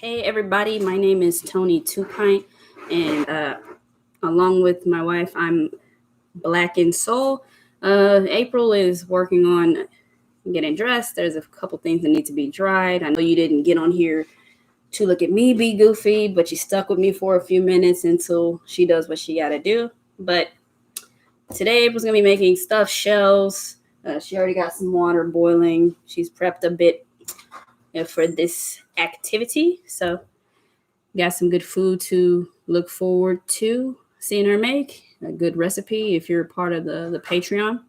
Hey everybody, my name is Tony Two Pint, and along with my wife, I'm Black in Soul. April is working on getting dressed. There's a couple things that need to be dried. I know you didn't get on here to look at me be goofy, but you stuck with me for a few minutes until she does what she got to do. But today, April's gonna be making stuffed shells. She already got some water boiling. She's prepped a bit for this activity, so got some good food to look forward to seeing her make. A good recipe if you're part of the Patreon.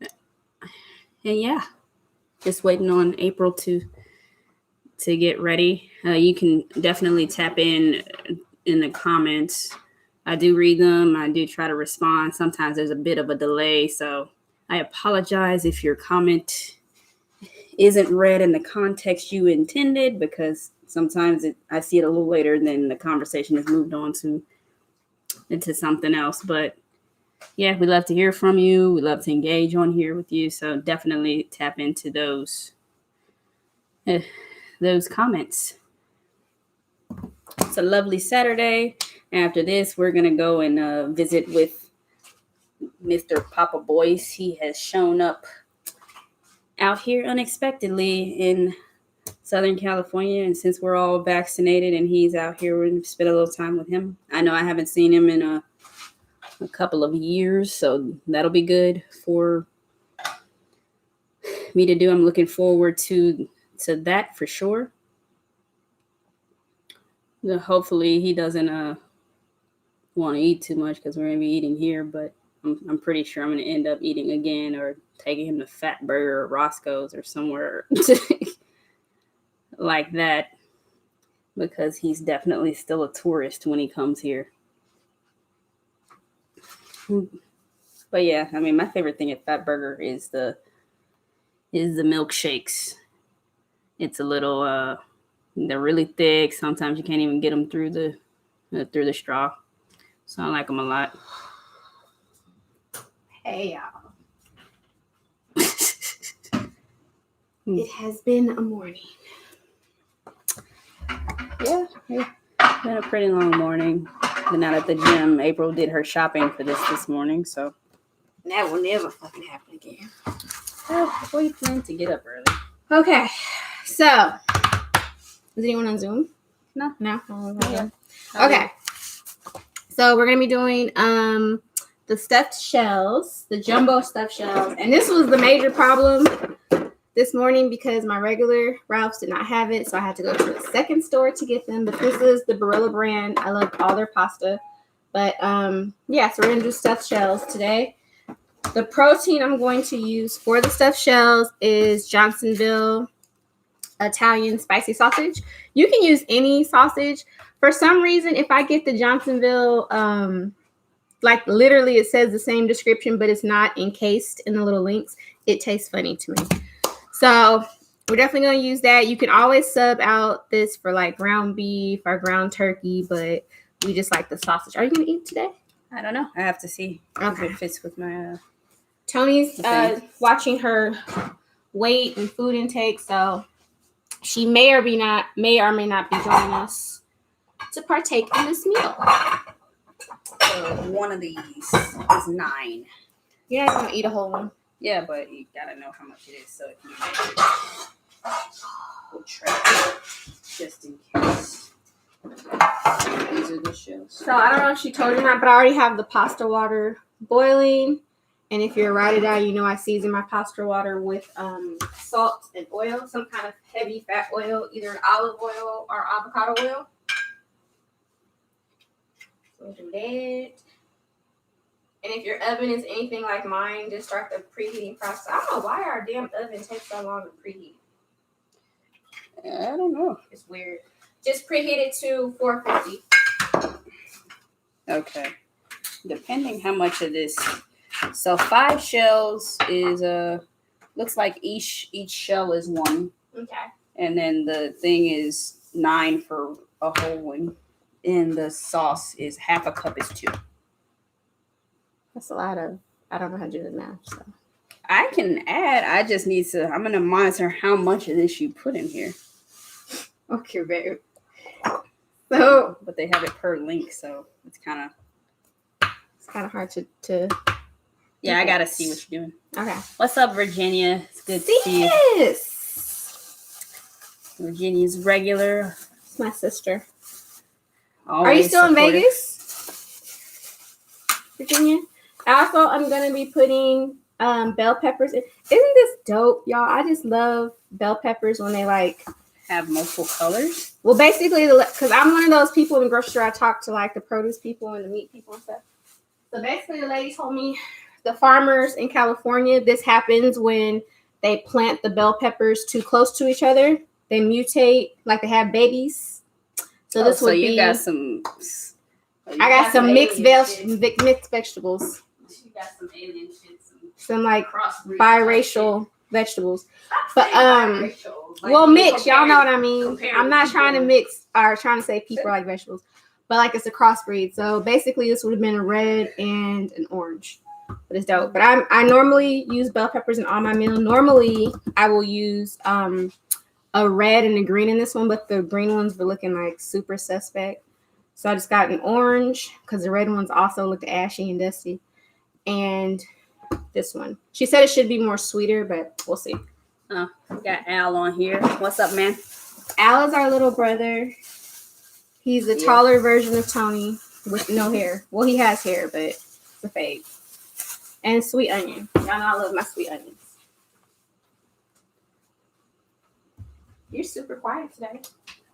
And yeah, just waiting on April to get ready. You can definitely tap in the comments. I do read them. I do try to respond. Sometimes there's a bit of a delay, so I apologize if your comment isn't read in the context you intended, because sometimes I see it a little later and then the conversation has moved on into something else. But yeah, we love to hear from you. We love to engage on here with you. So definitely tap into those comments. It's a lovely Saturday. After this, we're going to go and visit with Mr. Papa Boyce. He has shown up out here unexpectedly in Southern California, and since we're all vaccinated and he's out here, we're going to spend a little time with him. I know I haven't seen him in a couple of years, so that'll be good for me to do. I'm looking forward to that for sure. Hopefully he doesn't want to eat too much, because we're going to be eating here, but I'm pretty sure I'm going to end up eating again or taking him to Fat Burger or Roscoe's or somewhere like that, because he's definitely still a tourist when he comes here. But yeah, I mean, my favorite thing at Fat Burger is the milkshakes. It's a little they're really thick. Sometimes you can't even get them through the straw. So I like them a lot. Hey y'all. It has been a morning. Yeah, it's been a pretty long morning. Been out at the gym. April did her shopping for this morning, so That will never fucking happen again. we plan to get up early. Okay, so is anyone on Zoom? No. Oh, yeah. Okay, so we're gonna be doing the stuffed shells, the jumbo stuffed shells, and this was the major problem this morning because my regular Ralph's did not have it, so I had to go to the second store to get them. But this is the Barilla brand. I love all their pasta. But yeah, so we're gonna do stuffed shells today. The protein I'm going to use for the stuffed shells is Johnsonville Italian spicy sausage. You can use any sausage. For some reason, if I get the Johnsonville, like literally it says the same description, but it's not encased in the little links, it tastes funny to me. So we're definitely going to use that. You can always sub out this for like ground beef or ground turkey, but we just like the sausage. Are you going to eat today? I don't know. I have to see if it fits with my... Tony's watching her weight and food intake, so she may or may not be joining us to partake in this meal. So one of these is 9. You're not going to eat a whole one. Yeah, but you gotta know how much it is, so if you measure it, we'll try it just in case. These are the shells. So I don't know if she told you or not, but I already have the pasta water boiling. And if you're right it out, you know I season my pasta water with salt and oil, some kind of heavy fat oil, either olive oil or avocado oil. So do that. And if your oven is anything like mine, just start the preheating process. I don't know why our damn oven takes so long to preheat. I don't know. It's weird. Just preheat it to 450. Okay. Depending how much of this. So 5 shells is looks like each shell is 1. Okay. And then the thing is 9 for a whole one. And the sauce is half a cup is 2. That's a lot of, I don't know how to do the math, so. I can add, I just need to, I'm going to monitor how much of this you put in here. Okay, babe. So But they have it per link, so it's kind of hard to. yeah. I gotta see what you're doing. Okay. What's up, Virginia? It's good to see you. Yes. Virginia's regular. It's my sister. Always Are you still supportive. in Vegas, Virginia? Also, I'm gonna be putting bell peppers in. Isn't this dope, y'all? I just love bell peppers when they like Have multiple colors. well, basically, because I'm one of those people in the grocery store. I talk to like the produce people and the meat people and stuff. So basically, the lady told me the farmers in California, this happens when they plant the bell peppers too close to each other. They mutate, like they have babies. So this would you be. got some. I got some mixed vegetables. You got some alien shit. Some like Crossbreed biracial vegetables. But biracial. Like, well, mix. Y'all know what I mean. compare I'm not trying to people. mix or trying to say people are like vegetables, but like it's a crossbreed. So basically, this would have been a red and an orange. But it's dope. But I normally use bell peppers in all my meals. Normally, I will use a red and a green in this one, but the green ones were looking like super suspect. So I just got an orange because the red ones also looked ashy and dusty. And this one. She said it should be more sweeter, but we'll see. We got Al on here. What's up, man? Al is our little brother. He's a taller version of Tony with no hair. Well, he has hair, but it's a fade. And sweet onion. Y'all know I love my sweet onions. You're super quiet today.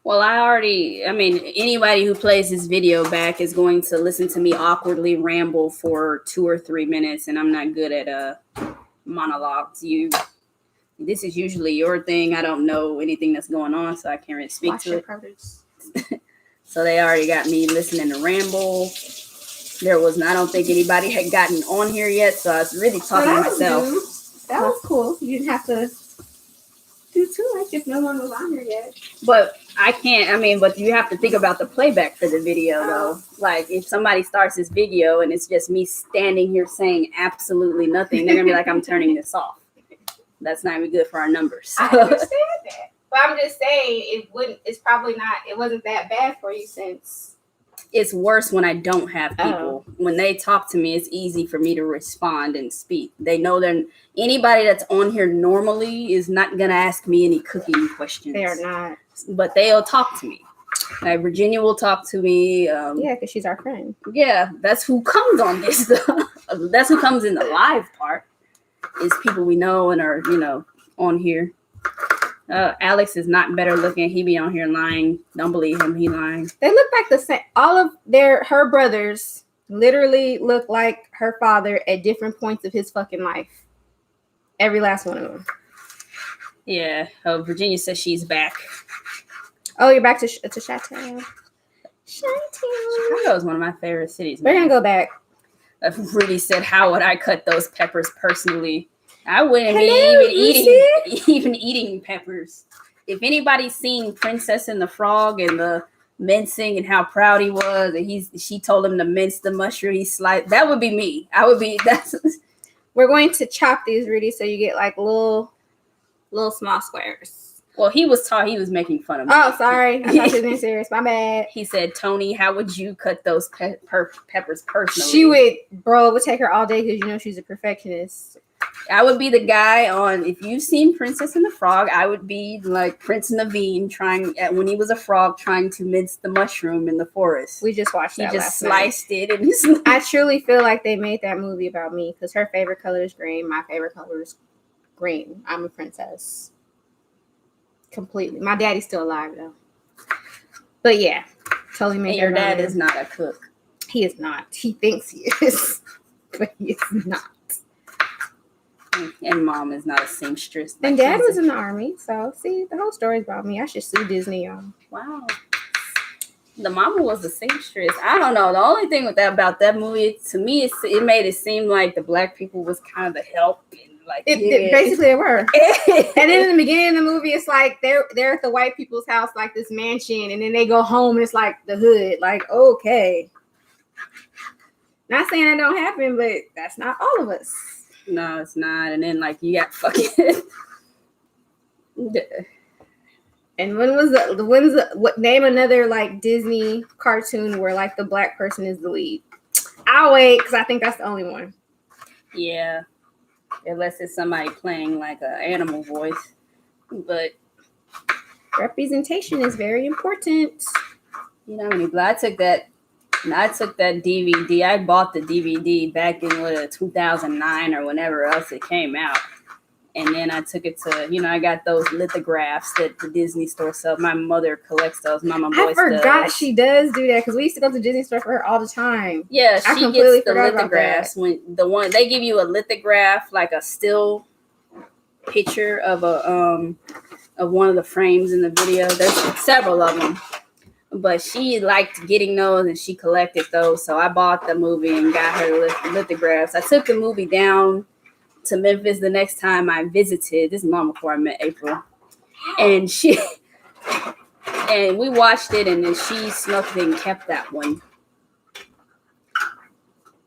Well, anybody who plays this video back is going to listen to me awkwardly ramble for 2 or 3 minutes, and I'm not good at monologues. This is usually your thing. I don't know anything that's going on, so I can't really speak to it. So they already got me listening to ramble. I don't think anybody had gotten on here yet, so I was really talking to myself. That was cool. You didn't have to do too much if no one was on here yet. But I can't, but you have to think about the playback for the video, though. Like, if somebody starts this video and it's just me standing here saying absolutely nothing, they're going to be like, I'm turning this off. That's not even good for our numbers. I understand that. But I'm just saying, it wasn't that bad for you since. It's worse when I don't have people. When they talk to me, it's easy for me to respond and speak. They know anybody that's on here normally is not going to ask me any cooking questions. They are not. But they'll talk to me. Like Virginia will talk to me. Yeah, because she's our friend. Yeah, that's who comes on this. That's who comes in the live part. Is people we know and are, on here. Alex is not better looking. He be on here lying. Don't believe him. He lying. They look like the same. All of her brothers literally look like her father at different points of his fucking life. Every last one of them. Yeah. Virginia says she's back. Oh, you're back to Chi-Town. Chicago is one of my favorite cities. We're going to go back. Rudy said, how would I cut those peppers personally? I wouldn't be even eating peppers. If anybody's seen Princess and the Frog and the mincing and how proud he was, and she told him to mince the mushroom, he sliced. That would be me. We're going to chop these, Rudy, so you get like little small squares. Well, he was making fun of me. Oh, sorry. I thought you was being serious. My bad. He said, Tony, how would you cut those peppers personally? It would take her all day because she's a perfectionist. I would be the guy if you've seen Princess and the Frog, I would be like Prince Naveen when he was a frog trying to mince the mushroom in the forest. We just watched that. He just sliced it. I truly feel like they made that movie about me because her favorite color is green. My favorite color is green. I'm a princess. Completely. My daddy's still alive though. But yeah, totally made. And your dad is not a cook. He is not. He thinks he is, but he is not. And mom is not a seamstress. And dad was in the army, so see, the whole story's about me. I should sue Disney, y'all. Wow. The mama was a seamstress. I don't know. The only thing about that movie, to me, it made it seem like the black people was kind of the help. Basically, they were. And then in the beginning of the movie, it's like they're at the white people's house, like this mansion, and then they go home and it's like the hood. Like, okay. Not saying that don't happen, but that's not all of us. No, it's not. And then you got fucking And what name another like Disney cartoon where like the black person is the lead? I'll wait because I think that's the only one. Yeah, unless it's somebody playing like an animal voice, but representation is very important. You know how many I took that DVD. I bought the DVD back in 2009 or whenever else it came out. And then I took it to, I got those lithographs that the Disney store sells. My mother collects those. Mama Boyce I forgot does. she does do that because we used to go to Disney store for her all the time. Yeah, she gets the lithographs. When they give you a lithograph, like a still picture of of one of the frames in the video. There's several of them. But she liked getting those and she collected those. So I bought the movie and got her lithographs. I took the movie down to Memphis the next time I visited. This is long before I met April. And we watched it, and then she snuck it and kept that one.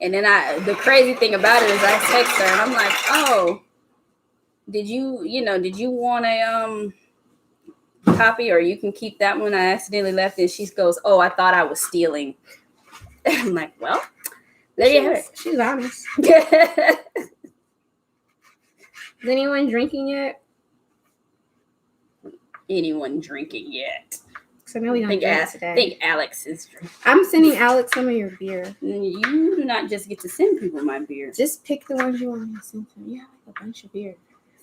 And then the crazy thing about it is I text her and I'm like, oh, did you want a copy, or you can keep that one? I accidentally left it. She goes, oh, I thought I was stealing. I'm like, well, there you have it. She's honest. Is anyone drinking yet? Anyone drinking yet? Because I know we don't drink today. I think Alex is drinking. I'm sending Alex some of your beer. You do not just get to send people my beer. Just pick the ones you want to send them. You have like a bunch of beer.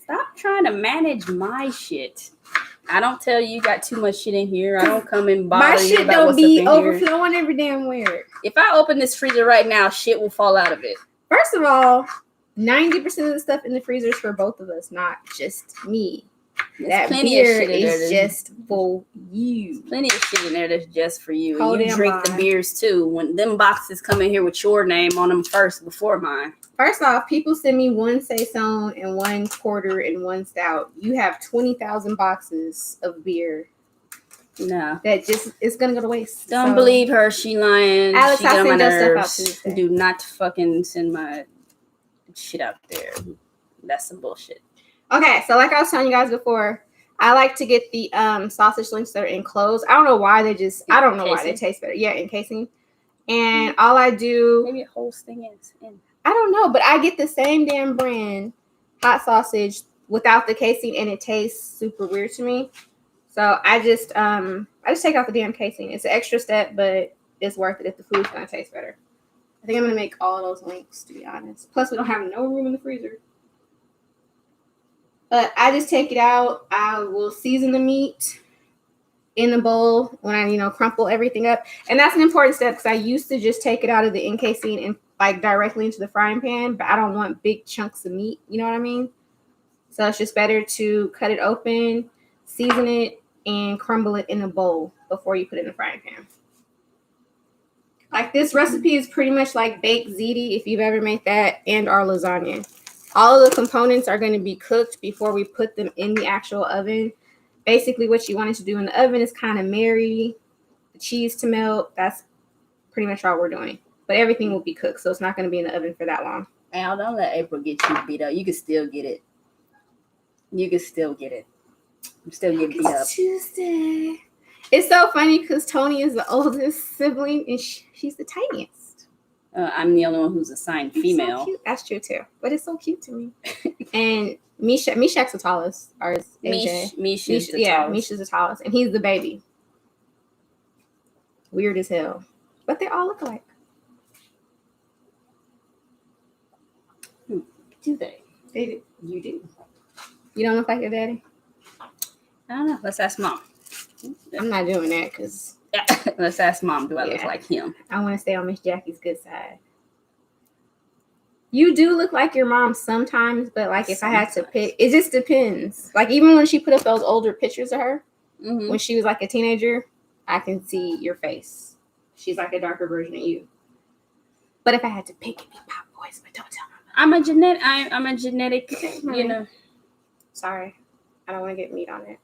Stop trying to manage my shit. I don't tell you got too much shit in here. I don't come and bother you about what's up in here. My shit don't be overflowing every damn where. If I open this freezer right now, shit will fall out of it. First of all, 90% of the stuff in the freezer is for both of us, not just me. That beer is just for you. Plenty of shit in there that's just for you. And you drink the beers too. When them boxes come in here with your name on them first before mine. First off, people send me one Saison and one porter and one stout. You have 20,000 boxes of beer. No. That just is gonna go to waste. Don't believe her. She lying. Alex, she I send those stuff out to do not fucking send my shit out there. That's some bullshit. Okay, so like I was telling you guys before, I like to get the sausage links that are enclosed. I don't know why they taste better. Yeah, encasing. And all I do, maybe a whole thing is in. I don't know, but I get the same damn brand hot sausage without the casing, and it tastes super weird to me. So I just take out the damn casing. It's an extra step, but it's worth it if the food's gonna taste better. I think I'm gonna make all those links, to be honest. Plus, we don't have no room in the freezer. But I just take it out. I will season the meat in the bowl when I, crumple everything up. And that's an important step because I used to just take it out of the encasing and like directly into the frying pan, but I don't want big chunks of meat. You know what I mean? So it's just better to cut it open, season it, and crumble it in a bowl before you put it in the frying pan. Like this recipe is pretty much like baked ziti if you've ever made that, and our lasagna. All of the components are going to be cooked before we put them in the actual oven. Basically, what you want it to do in the oven is kind of marry the cheese to melt. That's pretty much all we're doing. But everything will be cooked, so it's not going to be in the oven for that long. Al, don't let April get you beat up. You can still get it. You still get beat up. Tuesday. It's so funny because Tony is the oldest sibling, and she's the tiniest. I'm the only one who's assigned female. So cute. That's true too, but it's so cute to me. And Meshach's the tallest. Ours, AJ. Misha's the tallest, and he's the baby. Weird as hell, but they all look alike. Do they? They do. You do. You don't look like your daddy? I don't know. Let's ask Mom. I'm not doing that because. Let's ask Mom. Do I look like him? I want to stay on Miss Jackie's good side. You do look like your mom sometimes, but like if I had to pick, it just depends. Like even when she put up those older pictures of her when she was like a teenager, I can see your face. She's like a darker version of you. But if I had to pick, it'd be Pop Boys. But don't tell me. I'm a genetic. Sorry, I don't want to get meat on it.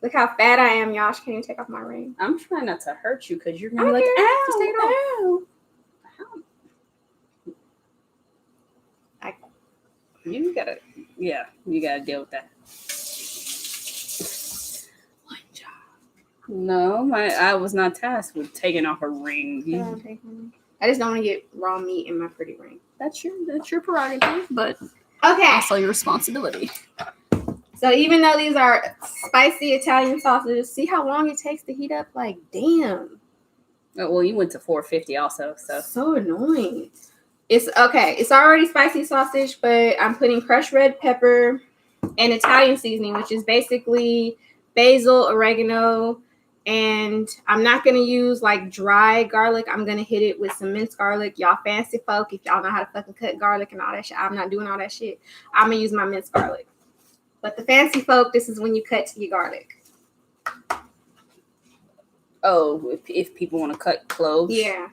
Look how fat I am, y'all. She can't even take off my ring. I'm trying not to hurt you because you're gonna be like, ow, just take it off. You gotta deal with that. No, I was not tasked with taking off a ring. I just don't want to get raw meat in my pretty ring. That's your prerogative, but Okay. also your responsibility. So even though these are spicy Italian sausages, see how long it takes to heat up? Like, damn. Oh, well, you went to 450 also, So annoying. It's okay. It's already spicy sausage, but I'm putting crushed red pepper and Italian seasoning, which is basically basil, oregano, and I'm not going to use like dry garlic. I'm going to hit it with some minced garlic. Y'all fancy folk, if y'all know how to fucking cut garlic and all that shit, I'm not doing all that shit. I'm going to use my minced garlic. But the fancy folk, this is when you cut your garlic. Oh, if people want to cut cloves. Yeah.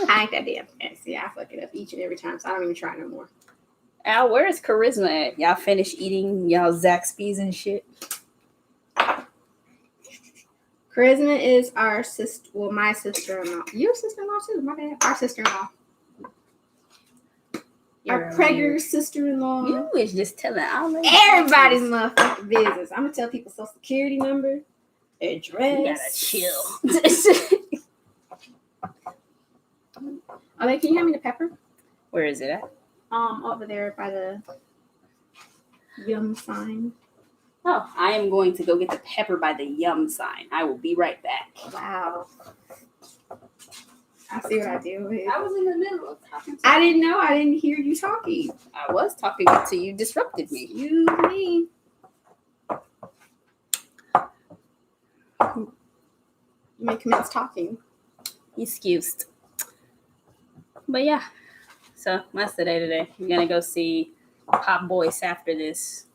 I ain't that damn fancy. I fuck it up each and every time, so I don't even try no more. Al, where is Charisma at? Y'all finished eating y'all Zaxby's and shit? Charisma is our sister. Well, my sister-in-law. Your sister-in-law too. My bad. Our sister-in-law. Our preggers sister-in-law. You was just telling all everybody's motherfucking business. I'm gonna tell people social security number, address. You gotta chill. Okay, can you hand me the pepper? Where is it at? Over there by the yum sign. Oh, I am going to go get the pepper by the yum sign. I will be right back. Wow. I see what I do with. I was in the middle of talking to I didn't know. I didn't hear you talking. I was talking until you disrupted me. You me. You may commence talking. Excused. But yeah. So that's the day today. I'm gonna go see Pop Boyce after this.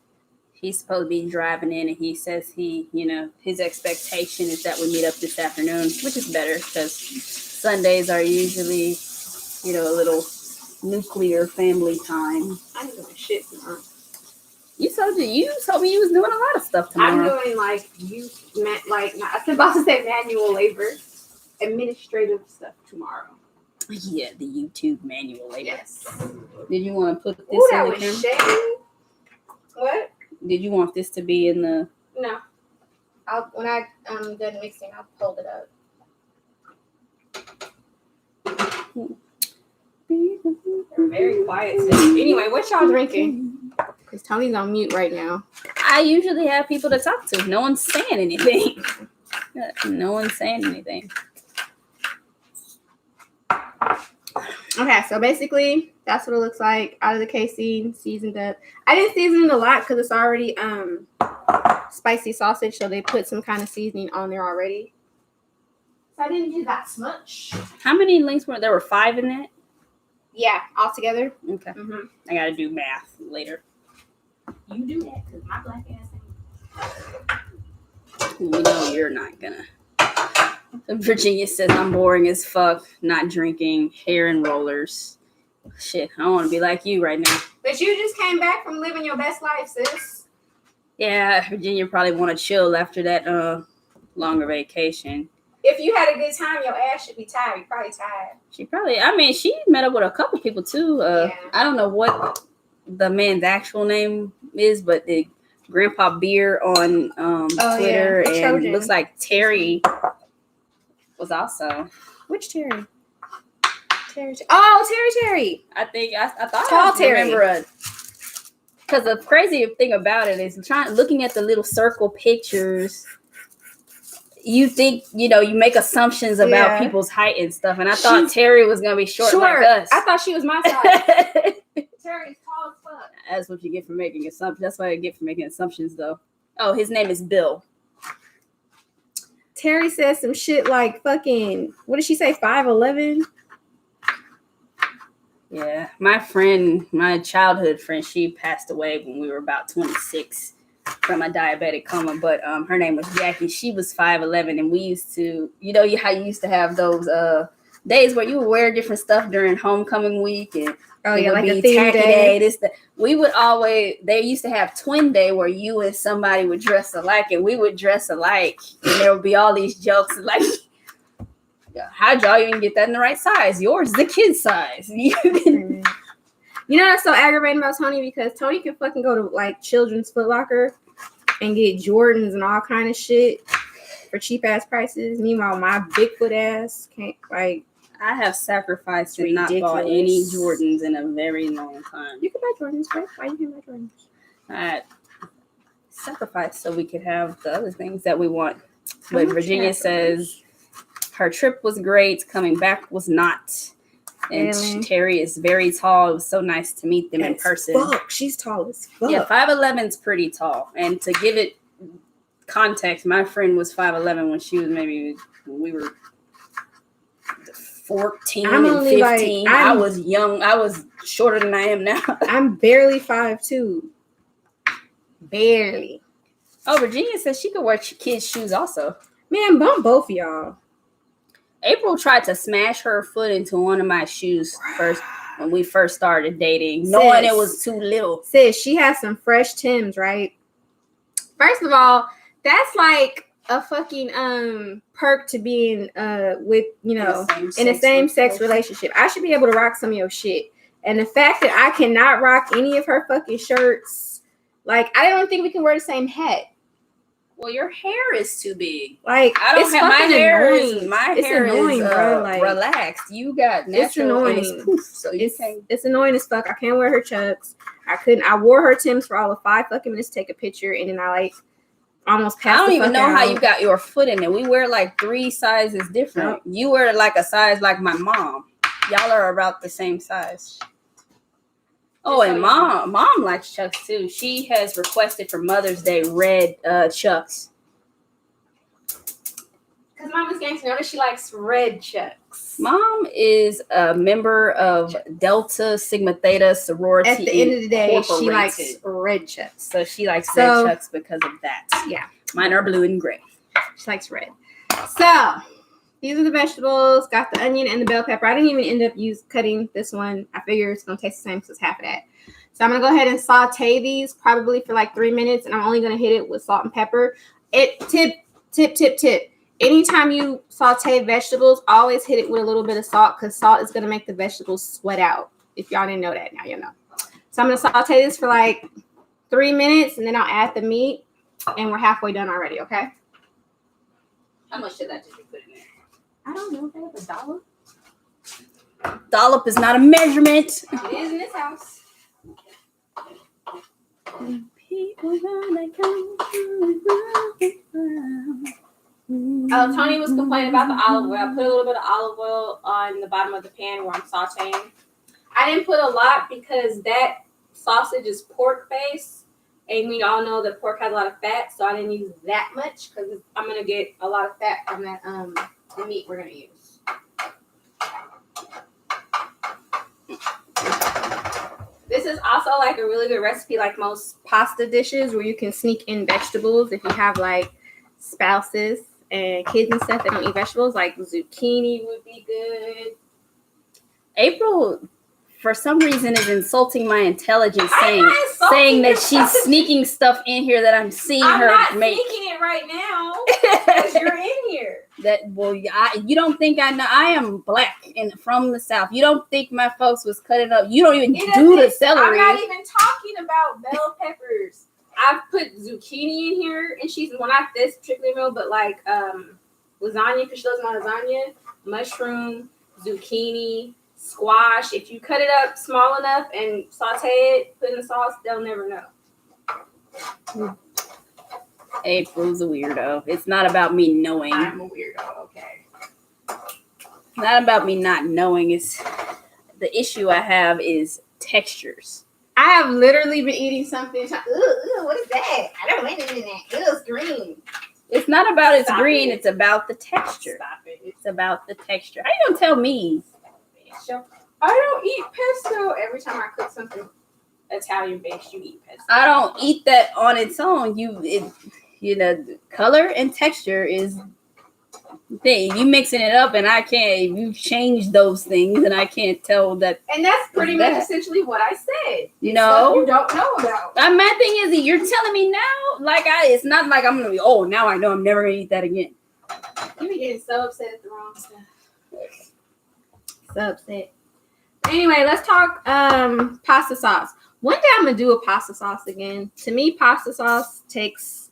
He's supposed to be driving in, and he says his expectation is that we meet up this afternoon, which is better because Sundays are usually, a little nuclear family time. I'm doing shit tomorrow. You told me you was doing a lot of stuff tomorrow. I'm doing I was about to say manual labor, administrative stuff tomorrow. Yeah, the YouTube manual labor. Yes. Did you want to put this Ooh, that in the was camera? shady. What? Did you want this to be in the? No. When I'm done mixing, I'll hold it up. Very quiet today. Anyway, what y'all drinking? Because Tony's on mute right now. I usually have people to talk to. No one's saying anything. No one's saying anything. Okay, so basically, that's what it looks like out of the casing, seasoned up. I didn't season it a lot because it's already spicy sausage, so they put some kind of seasoning on there already. So I didn't do that much. How many links were there? Were 5 in that? Yeah, all together. Okay. Mm-hmm. I gotta do math later. You do that because my black ass ain't. You know you're not gonna. Virginia says I'm boring as fuck, not drinking, hair and rollers. Shit, I don't want to be like you right now. But you just came back from living your best life, sis. Yeah, Virginia probably want to chill after that longer vacation. If you had a good time, your ass should be tired. You're probably tired. She met up with a couple people too. Yeah. I don't know what the man's actual name is, but the Grandpa Beer on Twitter, yeah. and looks like Terry was also. Which Terry? Terry. I think I thought Tall I Terry. remember because the crazy thing about it is looking at the little circle pictures. You think, you make assumptions about people's height and stuff. And I thought Terry was going to be short like us. I thought she was my size. Terry's tall as fuck. That's what you get for making assumptions. That's what I get for making assumptions, though. Oh, his name is Bill. Terry says some shit like fucking, what did she say, 5'11"? Yeah. My childhood friend, she passed away when we were about 26. From a diabetic coma, but her name was Jackie. She was 5'11", and we used to, how you used to have those days where you would wear different stuff during homecoming week, and like a theme day. We would always. They used to have twin day where you and somebody would dress alike, and we would dress alike, and there would be all these jokes like, "How'd y'all even get that in the right size? Yours is the kid size." You know that's so aggravating about Tony because Tony can fucking go to like Children's Foot Locker and get Jordans and all kind of shit, for cheap ass prices. Meanwhile, my Bigfoot ass can't like. I have sacrificed and not bought any Ridiculous. Jordans in a very long time. You can buy Jordans, right? Why you can't buy Jordans? I sacrificed so we could have the other things that we want. How But much Virginia have says her trip was great. Coming back was not. And Really? Terry is very tall. It was so nice to meet them in As person. Fuck, she's tall as fuck. Yeah, 5'11's pretty tall. And to give it context, my friend was 5'11 when she was when we were 14 I'm and only, like, 15. I was young. I was shorter than I am now. I'm barely 5'2". Barely. Oh, Virginia says she could wear kids' shoes also. Man, bump both of y'all. April tried to smash her foot into one of my shoes first when we first started dating, knowing it was too little. Sis, she has some fresh Tims, right? First of all, that's like a fucking perk to being with, you know, in a same-sex relationship. I should be able to rock some of your shit. And the fact that I cannot rock any of her fucking shirts, like, I don't think we can wear the same hat. Well, your hair is too big. Like, I don't it's have my fucking hair. annoying. It's annoying, bro. Like, relaxed. You got natural and it's annoying. poof, so you can't. It's annoying as fuck. I can't wear her chucks. I wore her Tims for all of 5 fucking minutes to take a picture, and then I like almost passed. I don't even know how out. you got your foot in it. We wear like 3 sizes different. Yep. You wear like a size like my mom. Y'all are about the same size. Oh, and mom likes Chucks too. She has requested for Mother's Day red Chucks. Because Mama's getting to know that she likes red Chucks. Mom is a member of Delta Sigma Theta sorority. At the end of the day, she Incorporated. likes red Chucks. So she likes red Chucks because of that. Yeah. Mine are blue and gray. She likes red. So these are the vegetables. Got the onion and the bell pepper. I didn't even end up cutting this one. I figure it's going to taste the same because it's half of that. So I'm going to go ahead and saute these probably for like 3 minutes. And I'm only going to hit it with salt and pepper. Tip. Anytime you saute vegetables, always hit it with a little bit of salt because salt is going to make the vegetables sweat out. If y'all didn't know that, now you know. So I'm going to saute this for like 3 minutes, and then I'll add the meat, and we're halfway done already, okay? How much did that just put in there? I don't know. Babe, $1? Dollop is not a measurement. It is in this house. People gonna come Oh, Tony was complaining about the olive oil. I put a little bit of olive oil on the bottom of the pan where I'm sauteing. I didn't put a lot because that sausage is pork based, and we all know that pork has a lot of fat, so I didn't use that much because I'm gonna get a lot of fat from that the meat we're gonna use. This is also like a really good recipe, like most pasta dishes, where you can sneak in vegetables if you have like spouses and kids and stuff that don't eat vegetables. Like zucchini would be good. April, for some reason, is insulting my intelligence, I'm not insulting saying that your she's intelligence. sneaking stuff in here that I'm seeing I'm her not make. sneaking it right now because you're in here. You don't think I know? I am black and from the South. You don't think my folks was cutting up? You don't even do the celery. I'm not even talking about bell peppers. I've put zucchini in here, and well, not this particular meal, but like lasagna, because she loves my lasagna, mushroom, zucchini, squash. If you cut it up small enough and saute it, put in the sauce, they'll never know. April's a weirdo. It's not about me knowing. I'm a weirdo, okay. Not about me not knowing. It's the issue I have is textures. I have literally been eating something. What is that? I don't want anything in that. It's green. It's not about it's Stop green. it. It's about the texture. Stop it. It's about the texture. How you gonna tell me? I don't eat pesto. Every time I cook something Italian based, you eat pesto. I don't eat that on its own. Color and texture is the thing. You mixing it up, and I can't. You change those things, and I can't tell that. And that's pretty much essentially what I said. You Stuff you don't know about. My thing is that you're telling me now, it's not like I'm gonna be. Oh, now I know I'm never gonna eat that again. You be getting so upset at the wrong stuff. So upset. Anyway, let's talk pasta sauce. One day I'm gonna do a pasta sauce again. To me, pasta sauce takes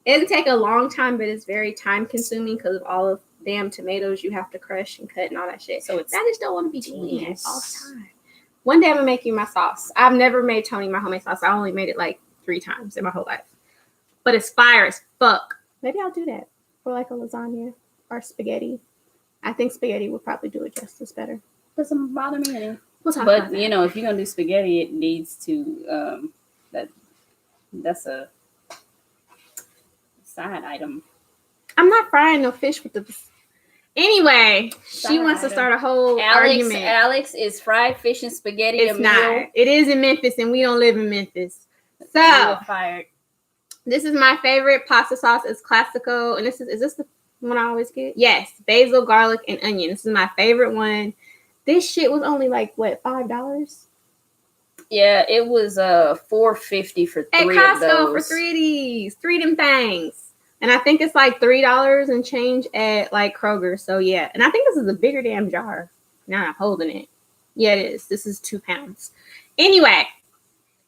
It doesn't take a long time, but it's very time consuming because of all of damn tomatoes you have to crush and cut and all that shit. So it's I just don't want to be doing it all tedious. the time. One day I'm gonna make you my sauce. I've never made Tony my homemade sauce. I only made it like 3 times in my whole life. But it's fire as fuck. Maybe I'll do that for like a lasagna or spaghetti. I think spaghetti would probably do it justice better. Doesn't bother me any. We'll talk about But that. you know, if you're gonna do spaghetti, it needs to that's a side item. I'm not frying no fish with the. Anyway, she Side wants to item. start a whole argument. Alex, is fried fish and spaghetti It's a not. meal? It is in Memphis, and we don't live in Memphis. So You're fired. this is my favorite pasta sauce. It's Classico, and is this the one I always get? Yes, basil, garlic, and onion. This is my favorite one. This shit was only like what, $5 Yeah, it was $4.50 for at 3 of Costco those. for 3 of these, 3 of them things. And I think it's like $3 and change at like Kroger. So yeah, and I think this is a bigger damn jar. Now I'm holding it. Yeah, it is. This is 2 pounds. Anyway,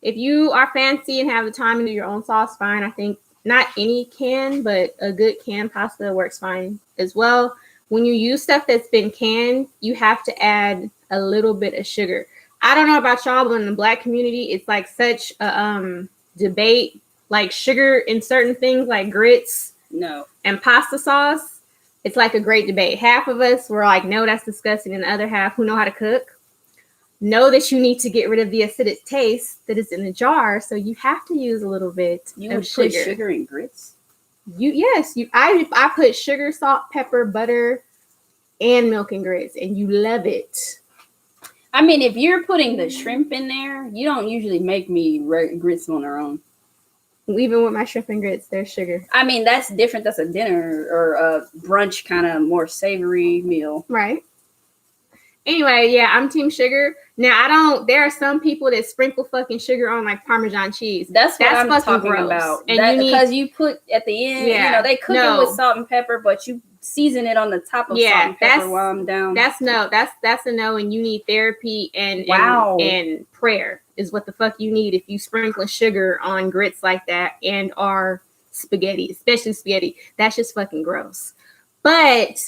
if you are fancy and have the time to do your own sauce, fine. I think not any can, but a good canned pasta works fine as well. When you use stuff that's been canned, you have to add a little bit of sugar. I don't know about y'all, but in the Black community, it's like such a debate. Like sugar in certain things, like grits No. and pasta sauce, it's like a great debate. Half of us were like, no, that's disgusting. And the other half, who know how to cook, know that you need to get rid of the acidic taste that is in the jar. So you have to use a little bit You of would sugar. put sugar in grits? I put sugar, salt, pepper, butter, and milk and grits, and you love it. I mean, if you're putting the shrimp in there, you don't usually make me grits on their own. Even with my shrimp and grits, there's sugar. I mean, that's different. That's a dinner or a brunch kind of more savory meal. Right. Anyway, yeah, I'm team sugar. Now, there are some people that sprinkle fucking sugar on like Parmesan cheese. That's what I'm fucking talking gross. about. And Because you put at the end, Yeah, they cook it with salt and pepper, but you season it on the top of salt and pepper while I'm down. That's a no, and you need therapy and prayer is what the fuck you need if you sprinkle sugar on grits like that and or spaghetti, especially spaghetti. That's just fucking gross. But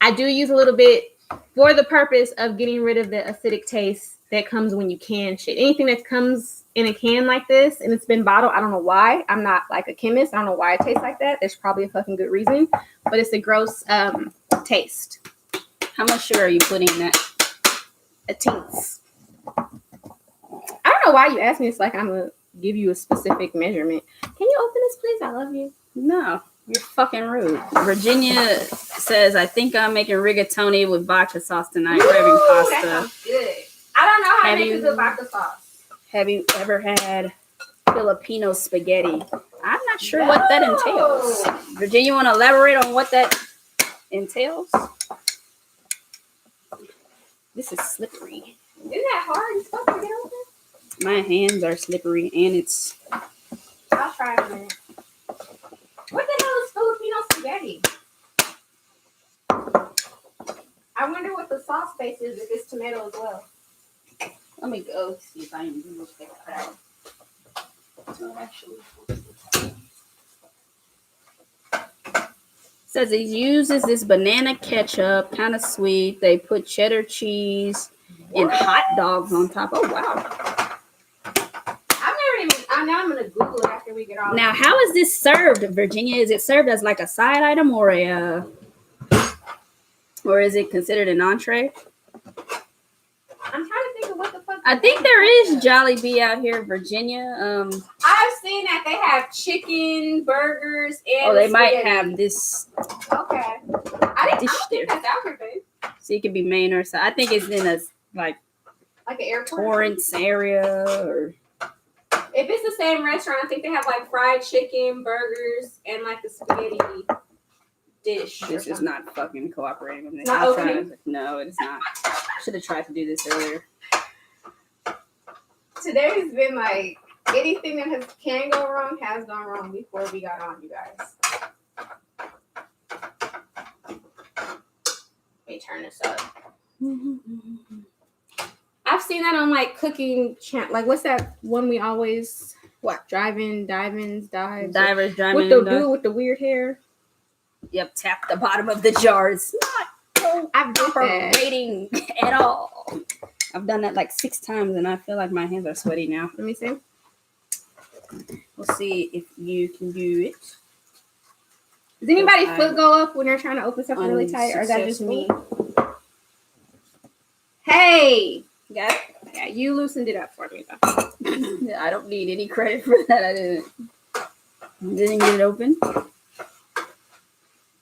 I do use a little bit for the purpose of getting rid of the acidic taste that comes when you can shit. Anything that comes in a can like this and it's been bottled, I don't know why. I'm not like a chemist. I don't know why it tastes like that. There's probably a fucking good reason, but it's a gross taste. How much sugar are you putting in that? A teens. I don't know why you asked me. It's like I'm gonna give you a specific measurement. Can you open this, please? I love you. No, you're fucking rude. Virginia says, I think I'm making rigatoni with vodka sauce tonight. We're having pasta. That sounds good. I don't know how to make a good vodka sauce. Have you ever had Filipino spaghetti? I'm not sure what that entails. Virginia, want to elaborate on what that entails? This is slippery. Isn't that hard? It's supposed to get open? My hands are slippery, and it's... I'll try in a minute. What the hell is Filipino spaghetti? I wonder what the sauce base is if it's tomato as well. Let me go see if I can do this out. Says it uses this banana ketchup, kind of sweet. They put cheddar cheese and hot dogs on top. Oh wow! I'm gonna Google it after we get off. Now, how is this served, Virginia? Is it served as like a side item or or is it considered an entree? I'm trying to think of what the fuck. I think there is Jollibee out here, Virginia. I've seen that they have chicken burgers and. Oh, they might spaghetti. have this. Okay. I don't think that's out here, babe. So it could be main or side. I think it's in a like an airport. Torrance area or. If it's the same restaurant, I think they have like fried chicken, burgers, and like the spaghetti dish. This is not fucking cooperating with me. Not opening? No, it's not. Should have tried to do this earlier. Today's been like anything that can go wrong has gone wrong before we got on, you guys. Let me turn this up. I've seen that on like cooking like what's that one we always What? Driving, dives. Divers, driving. With the dude with the weird hair. Yep, tap the bottom of the jar. It's not I've done that. rating at all. I've done that like 6 times, and I feel like my hands are sweaty now. Let me see. We'll see if you can do it. Does anybody's foot go up when they're trying to open something really tight, or is that just me? Hey! Got it? Yeah, you loosened it up for me, though. I don't need any credit for that. I didn't get it open.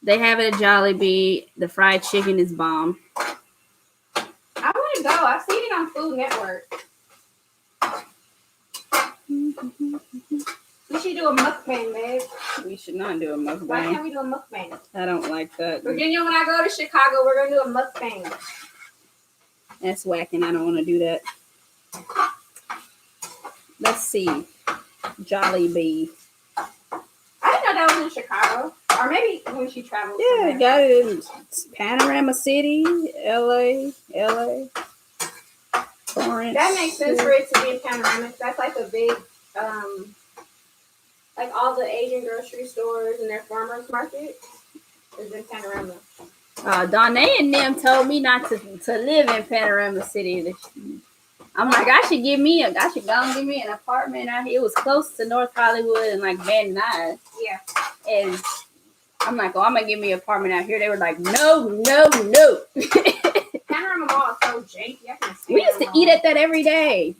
They have it at Jollibee. The fried chicken is bomb. I want to go. I've seen it on Food Network. We should do a mukbang, babe. We should not do a Why mukbang. can't we do a mukbang? I don't like that. Virginia, when I go to Chicago, we're going to do a mukbang. That's whacking. I don't want to do that. Let's see. Jollibee. I didn't know that was in Chicago. Or maybe when she traveled. Yeah, somewhere. got it in Panorama City, LA. Torrance. That makes sense for it to be in Panorama. That's like a big, like all the Asian grocery stores and their farmers market is in Panorama. Donnay and them told me not to live in Panorama City. I'm like, I should go and give me an apartment out here. It was close to North Hollywood and like Van Nuys. Yeah. And I'm like, oh, I'm gonna give me an apartment out here. They were like, no. Panorama Mall is so janky. I can We used to eat at that every day.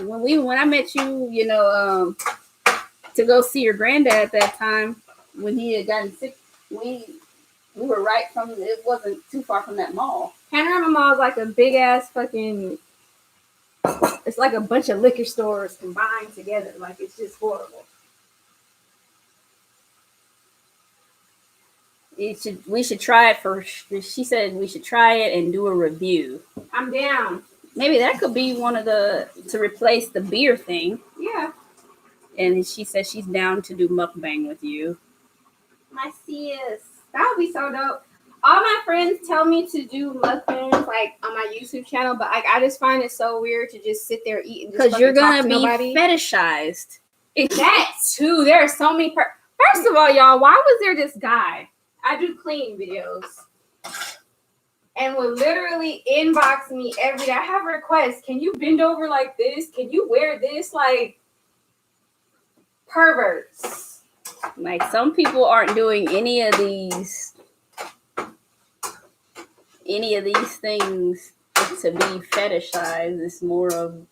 When I met you, to go see your granddad at that time when he had gotten sick, we were right from. It wasn't too far from that mall. Panorama Mall is like a big ass fucking. It's like a bunch of liquor stores combined together. Like it's just horrible. We should try it she said we should try it and do a review. I'm down. Maybe that could be one of to replace the beer thing. Yeah. And she said she's down to do mukbang with you. My sis. That would be so dope. All my friends tell me to do mukbangs like on my YouTube channel, but like I just find it so weird to just sit there eating because you're gonna be fetishized. That too. There are so many. First of all, y'all, why was there this guy? I do cleaning videos, and would literally inbox me every day. I have requests. Can you bend over like this? Can you wear this? Like perverts. Like some people aren't doing any of these things to be fetishized. It's more of,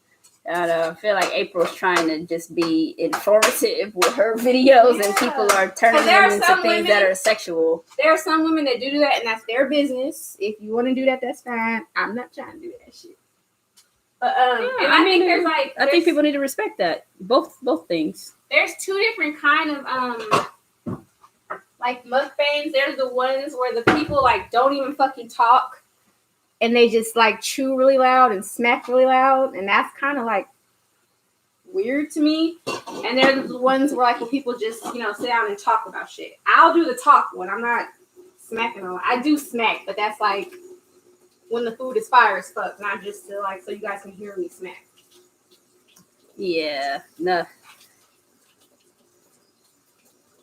I feel like April's trying to just be informative with her videos, and people are turning them into things that are sexual. There are some women that do that, and that's their business. If you want to do that, that's fine. I'm not trying to do that shit. But and I think people need to respect that. Both things. There's 2 different kind of like mukbangs. There's the ones where the people like don't even fucking talk and they just like chew really loud and smack really loud, and that's kind of like weird to me. And there's the ones where like when people just sit down and talk about shit. I'll do the talk one. I'm not smacking a lot. I do smack, but that's like when the food is fire as fuck, not just to like so you guys can hear me smack. Yeah, no.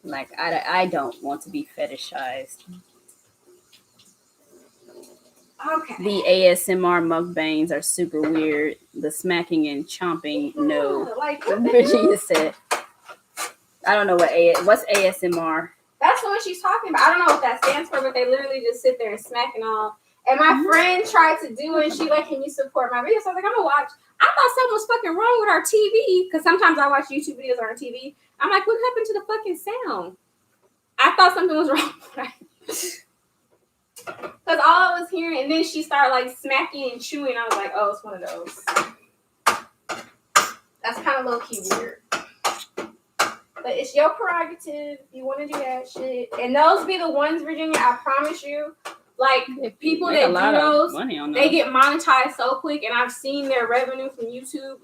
Like, I don't want to be fetishized. Okay. The ASMR mukbangs are super weird. The smacking and chomping, no. Like Virginia said. I don't know what's ASMR. That's what she's talking about. I don't know what that stands for, but they literally just sit there and smack and all. And my friend tried to do it, and she like, can you support my videos? So I was like, I'm gonna watch. I thought something was fucking wrong with our TV, because sometimes I watch YouTube videos on our TV. I'm like, what happened to the fucking sound? I thought something was wrong with it. Because all I was hearing, and then she started like smacking and chewing. I was like, oh, it's one of those. That's kind of low key weird. But it's your prerogative. You want to do that shit. And those be the ones, Virginia, I promise you. Like, people that do those, they get monetized so quick. And I've seen their revenue from YouTube,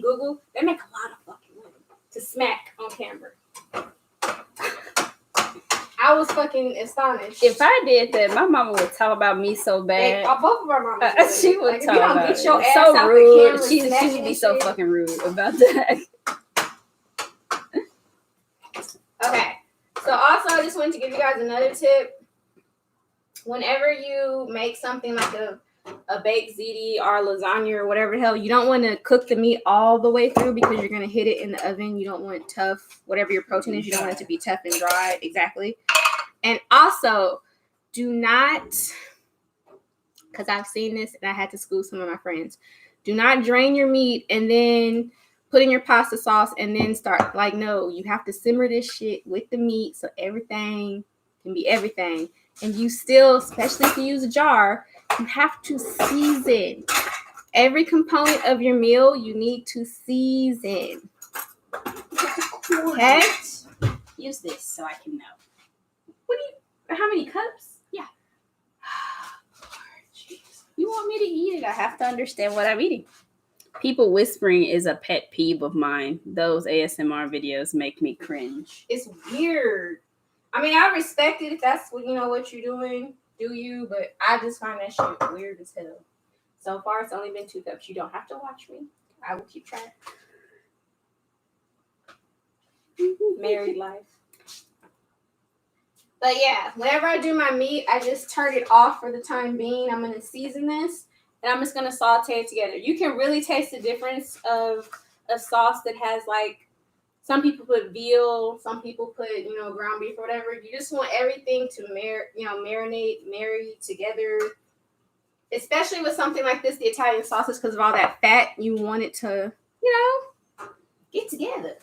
Google. They make a lot of fucking money to smack on camera. I was fucking astonished. If I did that, my mama would talk about me so bad. Both of our mamas. She would talk about get your ass so out rude. the She would be so fucking rude about that. just wanted to give you guys another tip. Whenever you make something like a baked ziti or lasagna or whatever the hell, you don't want to cook the meat all the way through because you're going to hit it in the oven. You don't want it tough. Whatever your protein is, you don't want it to be tough and dry. Exactly. And also, do not, because I've seen this and I had to school some of my friends, do not drain your meat and then put in your pasta sauce and then start. Like, no, you have to simmer this shit with the meat so everything can be everything. And you still, especially if you use a jar, you have to season. Every component of your meal, you need to season. Okay? Use this so I can know. What do you, how many cups? Yeah. Jeez. You want me to eat it? I have to understand what I'm eating. People whispering is a pet peeve of mine. Those ASMR videos make me cringe. It's weird. I mean, I respect it if that's what what you're doing. Do you? But I just find that shit weird as hell. So far, it's only been 2 cups. You don't have to watch me. I will keep trying. Married life. But yeah, whenever I do my meat, I just turn it off for the time being. I'm going to season this, and I'm just going to saute it together. You can really taste the difference of a sauce that has, like, some people put veal, some people put, ground beef or whatever. You just want everything to marinate, marry together. Especially with something like this, the Italian sausage, because of all that fat, you want it to, get together.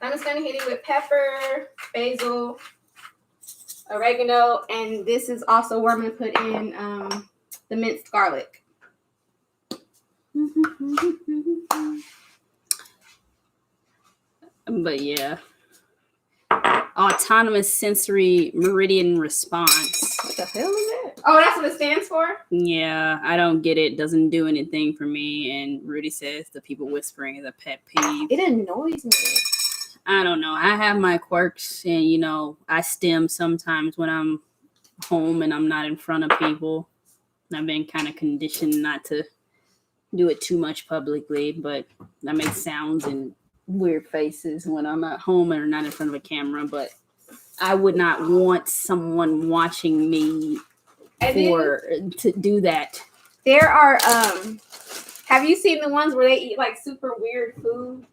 I'm just going to hit it with pepper, basil, oregano, and this is also where I'm going to put in the minced garlic. But yeah. Autonomous sensory meridian response. What the hell is that? Oh, that's what it stands for? Yeah, I don't get it. Doesn't do anything for me. And Rudy says the people whispering is a pet peeve. It annoys me. I don't know. I have my quirks, and I stim sometimes when I'm home and I'm not in front of people. I've been kind of conditioned not to do it too much publicly, but I make sounds and weird faces when I'm at home and not in front of a camera. But I would not want someone watching me to do that. There are have you seen the ones where they eat like super weird food?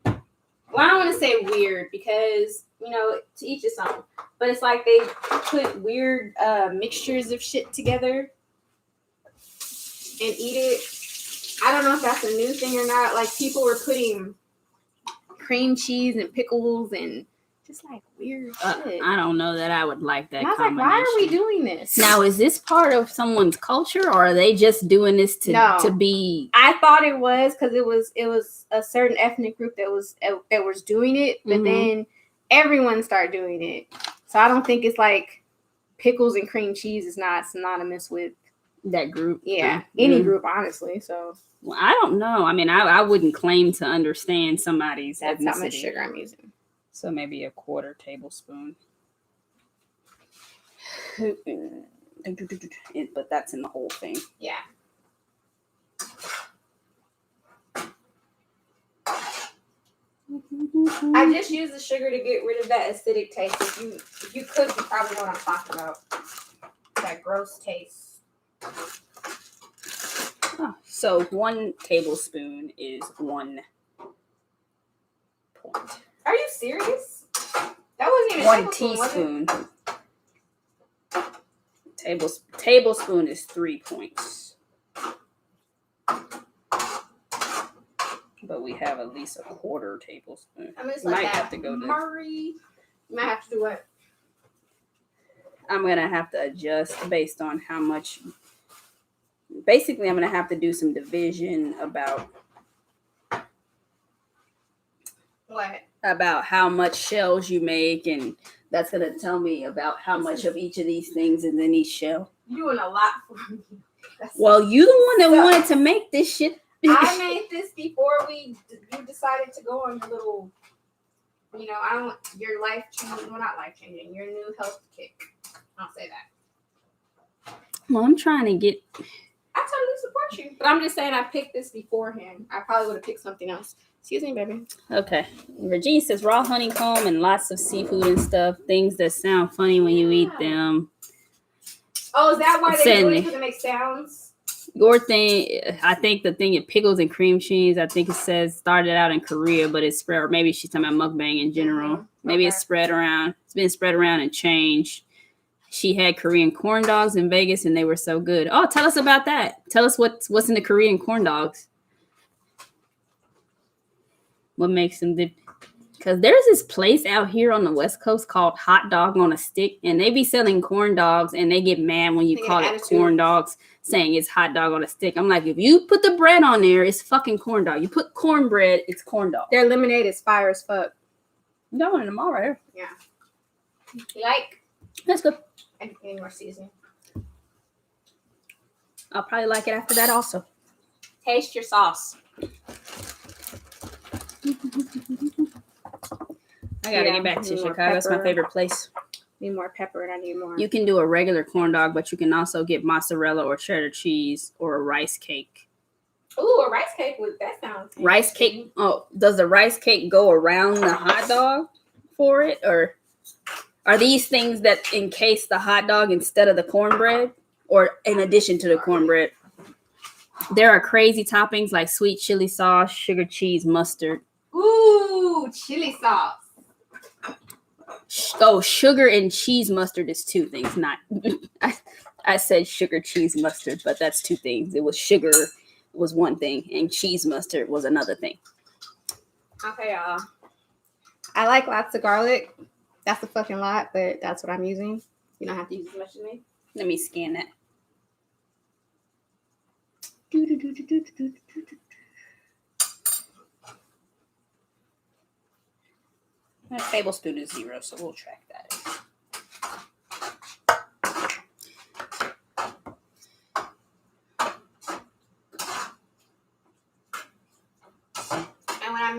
Well, I don't want to say weird because to each his own, but it's like they put weird mixtures of shit together and eat it. I don't know if that's a new thing or not. Like, people were putting cream cheese and pickles and just like weird shit. I don't know that I would like that. And I was like, why are we doing this? Now, is this part of someone's culture, or are they just doing this to be? I thought it was because it was a certain ethnic group that was doing it, but then everyone started doing it. So I don't think it's like pickles and cream cheese is not synonymous with that group. Yeah, any group, honestly. So well, I don't know. I mean, I wouldn't claim to understand somebody's that's ethnicity. how much sugar I'm using. So maybe a 1/4 tablespoon. But that's in the whole thing. Yeah. I just use the sugar to get rid of that acidic taste. If you cook, you probably know what I'm talking about. That gross taste. Oh, so 1 tablespoon is 1 point. Are you serious? That wasn't even 1 teaspoon. Tablespoon is 3 points. But we have at least a 1/4 tablespoon. I mean, it's might like have to go to. Murray. You might have to do what? I'm gonna have to adjust based on how much. Basically, I'm gonna have to do some division about what? About how much shells you make, and that's gonna tell me about how much of each of these things is in each shell. You're doing a lot for me. Well, you the one that wanted to make this shit. I made this before you decided to go on your little, your life changing, well, not life changing, your new health kick. I'll say that. Well, I'm trying to get. I totally support you. But I'm just saying I picked this beforehand. I probably would have picked something else. Excuse me, baby. Okay. Regina says raw honeycomb and lots of seafood and stuff. Things that sound funny when you eat them. Oh, is that why they do Send it? me. Because it makes sounds? Your thing, I think the thing in pickles and cream cheese, I think it says started out in Korea, but it's spread, or maybe she's talking about mukbang in general. Maybe it's spread around. It's been spread around and changed. She had Korean corn dogs in Vegas and they were so good. Oh, tell us about that. Tell us what's in the Korean corn dogs. What makes them dip? Because there's this place out here on the West Coast called Hot Dog on a Stick, and they be selling corn dogs, and they get mad when you call it corn dogs, saying it's hot dog on a stick. I'm like, if you put the bread on there, it's fucking corn dog. You put cornbread, it's corn dog. Their lemonade is fire as fuck. I'm going in them all right here. Yeah. You like? That's good. I need more seasoning. I'll probably like it after that also. Taste your sauce. I gotta get back to Chicago. That's my favorite place. Need more pepper and I need more. You can do a regular corn dog, but you can also get mozzarella or cheddar cheese or a rice cake. Ooh, a rice cake with that sounds. Rice cake. Oh, does the rice cake go around the hot dog for it, or are these things that encase the hot dog instead of the cornbread, or in addition to the cornbread? There are crazy toppings like sweet chili sauce, sugar, cheese, mustard. Ooh, chili sauce. Oh, sugar and cheese mustard is two things. Not, I said sugar, cheese, mustard, but that's two things. It was sugar was one thing, and cheese mustard was another thing. Okay, y'all. I like lots of garlic. That's a fucking lot, but that's what I'm using. You don't have to use as much as me. Let me scan that. A tablespoon is 0, so we'll track that. And when I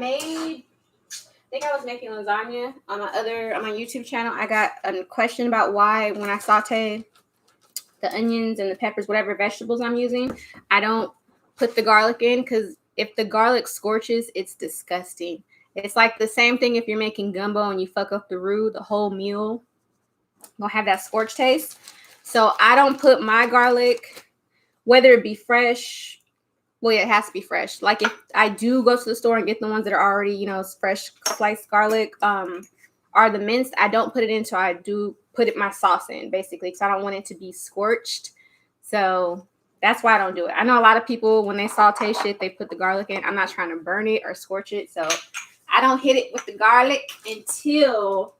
think I was making lasagna on my YouTube channel, I got a question about why when I saute the onions and the peppers, whatever vegetables I'm using, I don't put the garlic in, because if the garlic scorches, it's disgusting. It's like the same thing if you're making gumbo and you fuck up the roux, the whole meal gonna have that scorch taste. So I don't put my garlic, whether it be fresh. Well, yeah, it has to be fresh. Like if I do go to the store and get the ones that are already, fresh sliced garlic, are the minced, I don't put it in, so I do put my sauce in, basically, because I don't want it to be scorched. So that's why I don't do it. I know a lot of people, when they saute shit, they put the garlic in. I'm not trying to burn it or scorch it, so I don't hit it with the garlic until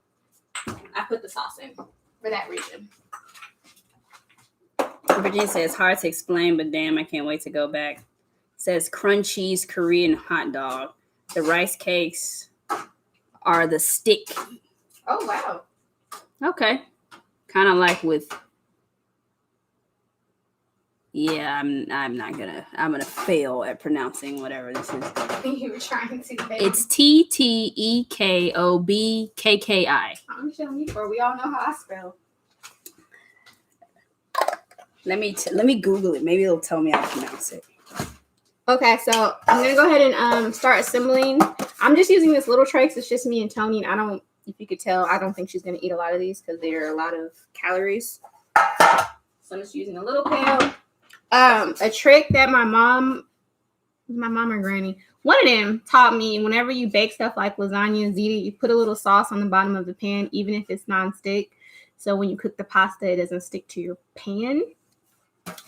I put the sauce in, for that reason. Virginia says, hard to explain, but damn, I can't wait to go back. Says crunchies Korean hot dog. The rice cakes are the stick. Oh, wow. Okay. Kind of like with... Yeah, I'm gonna fail at pronouncing whatever this is. You were trying to. Baby. It's TTEKOBKKI. I'm showing you for. We all know how I spell. Let me Google it. Maybe it'll tell me how to pronounce it. Okay, so I'm gonna go ahead and start assembling. I'm just using this little tray because it's just me and Tony, and I don't. If you could tell, I don't think she's gonna eat a lot of these because there are a lot of calories. So I'm just using a little pail. A trick that my mom and granny, one of them taught me, whenever you bake stuff like lasagna and ziti, you put a little sauce on the bottom of the pan, even if it's non-stick. So when you cook the pasta, it doesn't stick to your pan.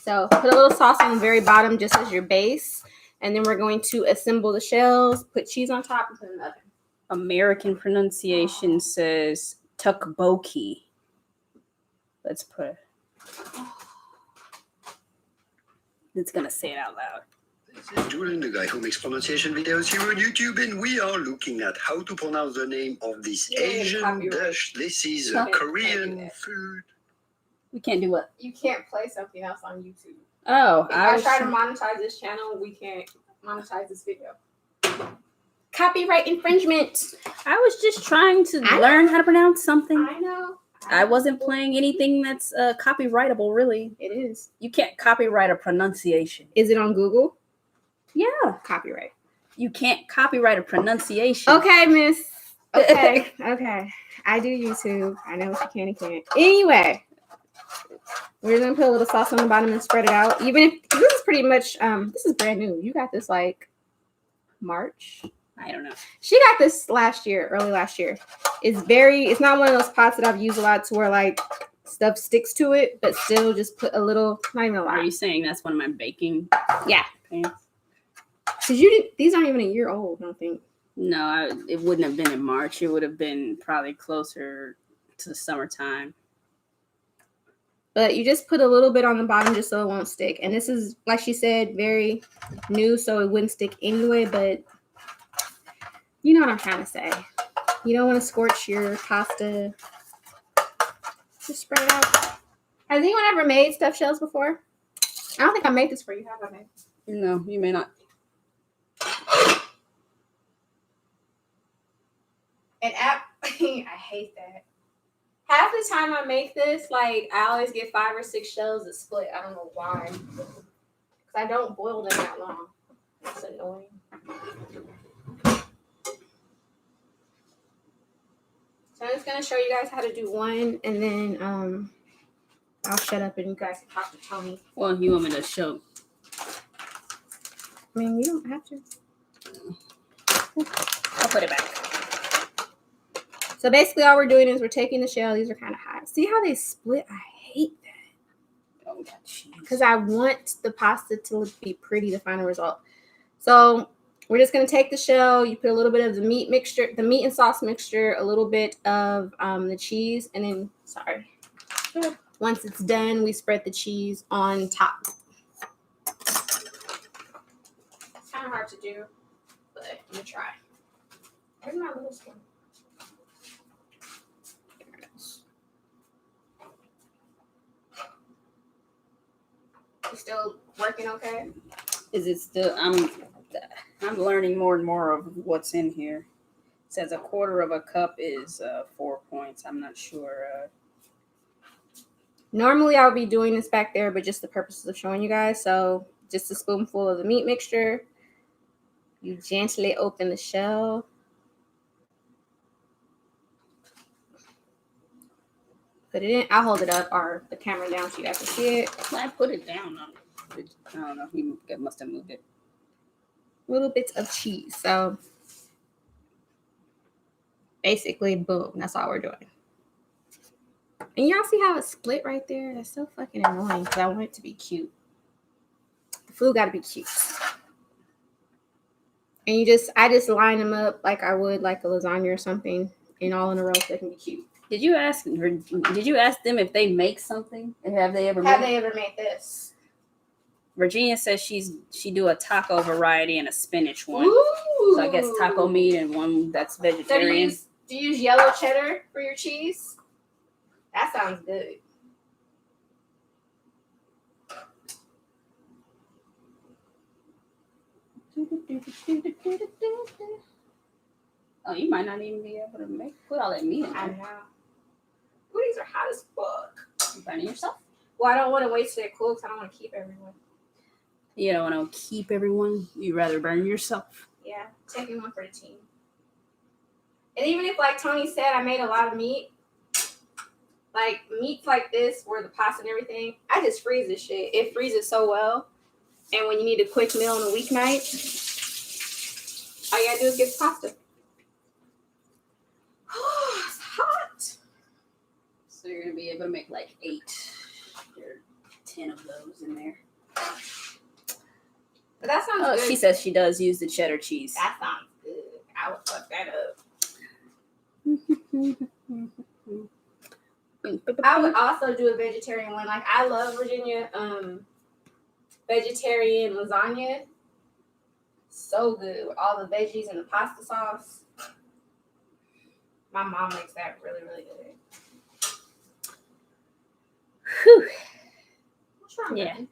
So put a little sauce on the very bottom just as your base. And then we're going to assemble the shells, put cheese on top, and put it in the oven. American pronunciation says tteokbokki. Let's put it. It's gonna say it out loud. This is Julian, the guy who makes pronunciation videos here on YouTube, and we are looking at how to pronounce the name of this Asian dish. This is a Korean food. We can't do what? You can't play something else on YouTube. Oh, if I try to monetize this channel, we can't monetize this video. Copyright infringement. I was just trying to learn how to pronounce something. I know. I wasn't playing anything that's copyrightable, really. It is. You can't copyright a pronunciation. Is it on Google? Yeah. Copyright. You can't copyright a pronunciation. Okay, miss. Okay. Okay. I do YouTube. I know what you can and can't. Anyway, we're going to put a little sauce on the bottom and spread it out. Even if this is pretty much, this is brand new. You got this like March. I don't know. She got this early last year. It's not one of those pots that I've used a lot to where like stuff sticks to it, but still just put a little, not even a lot. Are you saying that's one of my baking Yeah. pans? Because these aren't even a year old, I don't think. No, it wouldn't have been in March. It would have been probably closer to the summertime. But you just put a little bit on the bottom just so it won't stick. And this is, like she said, very new, so it wouldn't stick anyway. But you know what I'm trying to say. You don't want to scorch your pasta. Just spread it out. Has anyone ever made stuffed shells before? I don't think I made this for you. Have I made? No, you may not. And I hate that. Half the time I make this, like, I always get 5 or 6 shells that split. I don't know why. Because I don't boil them that long. That's annoying. So I'm just going to show you guys how to do one, and then I'll shut up and you guys can talk to Tony. Well, you want me to show? I mean, you don't have to. I'll put it back. So basically all we're doing is we're taking the shell. These are kind of hot. See how they split? I hate that. Oh, God, jeez. Because I want the pasta to be pretty, the final result. So we're just going to take the shell. You put a little bit of the meat mixture, the meat and sauce mixture, a little bit of the cheese, and then, once it's done, we spread the cheese on top. It's kind of hard to do, but I'm going to try. Where's my little spoon? You still working okay? Is it still? I'm learning more and more of what's in here. It says 1/4 cup is 4 points. I'm not sure. Normally I would be doing this back there, but just the purposes of showing you guys. So just a spoonful of the meat mixture. You gently open the shell. Put it in. I'll hold it up or the camera down so you guys can see it. I put it down on it. I don't know. He must have moved it. Little bits of cheese. So basically, boom. That's all we're doing. And y'all see how it split right there? That's so fucking annoying because I want it to be cute. The food got to be cute. And I just line them up like I would like a lasagna or something, and all in a row so they can be cute. Did you ask them if they make something? Have they ever made this? Virginia says she do a taco variety and a spinach one. Ooh. So I guess taco meat and one that's vegetarian. So do you use yellow cheddar for your cheese? That sounds good. Oh, you might not even be able to put all that meat in I there. know. Ooh, these are hot as fuck. You burning yourself? Well, I don't want to waste their cooks. I don't want to keep everyone. You don't want to keep everyone. You rather burn yourself. Yeah, taking one for the team. And even if, like Tony said, I made a lot of meat, like meats like this, where the pasta and everything, I just freeze this shit. It freezes so well. And when you need a quick meal on a weeknight, all you gotta do is get the pasta. Oh, it's hot. So you're gonna be able to make like 8 or 10 of those in there. But that sounds Oh, good. she says she does use the cheddar cheese. That sounds good. I would fuck that up. I would also do a vegetarian one. Like, I love Virginia vegetarian lasagna. So good with all the veggies and the pasta sauce. My mom makes that really, really good. Whew. What's wrong? Yeah. Baby?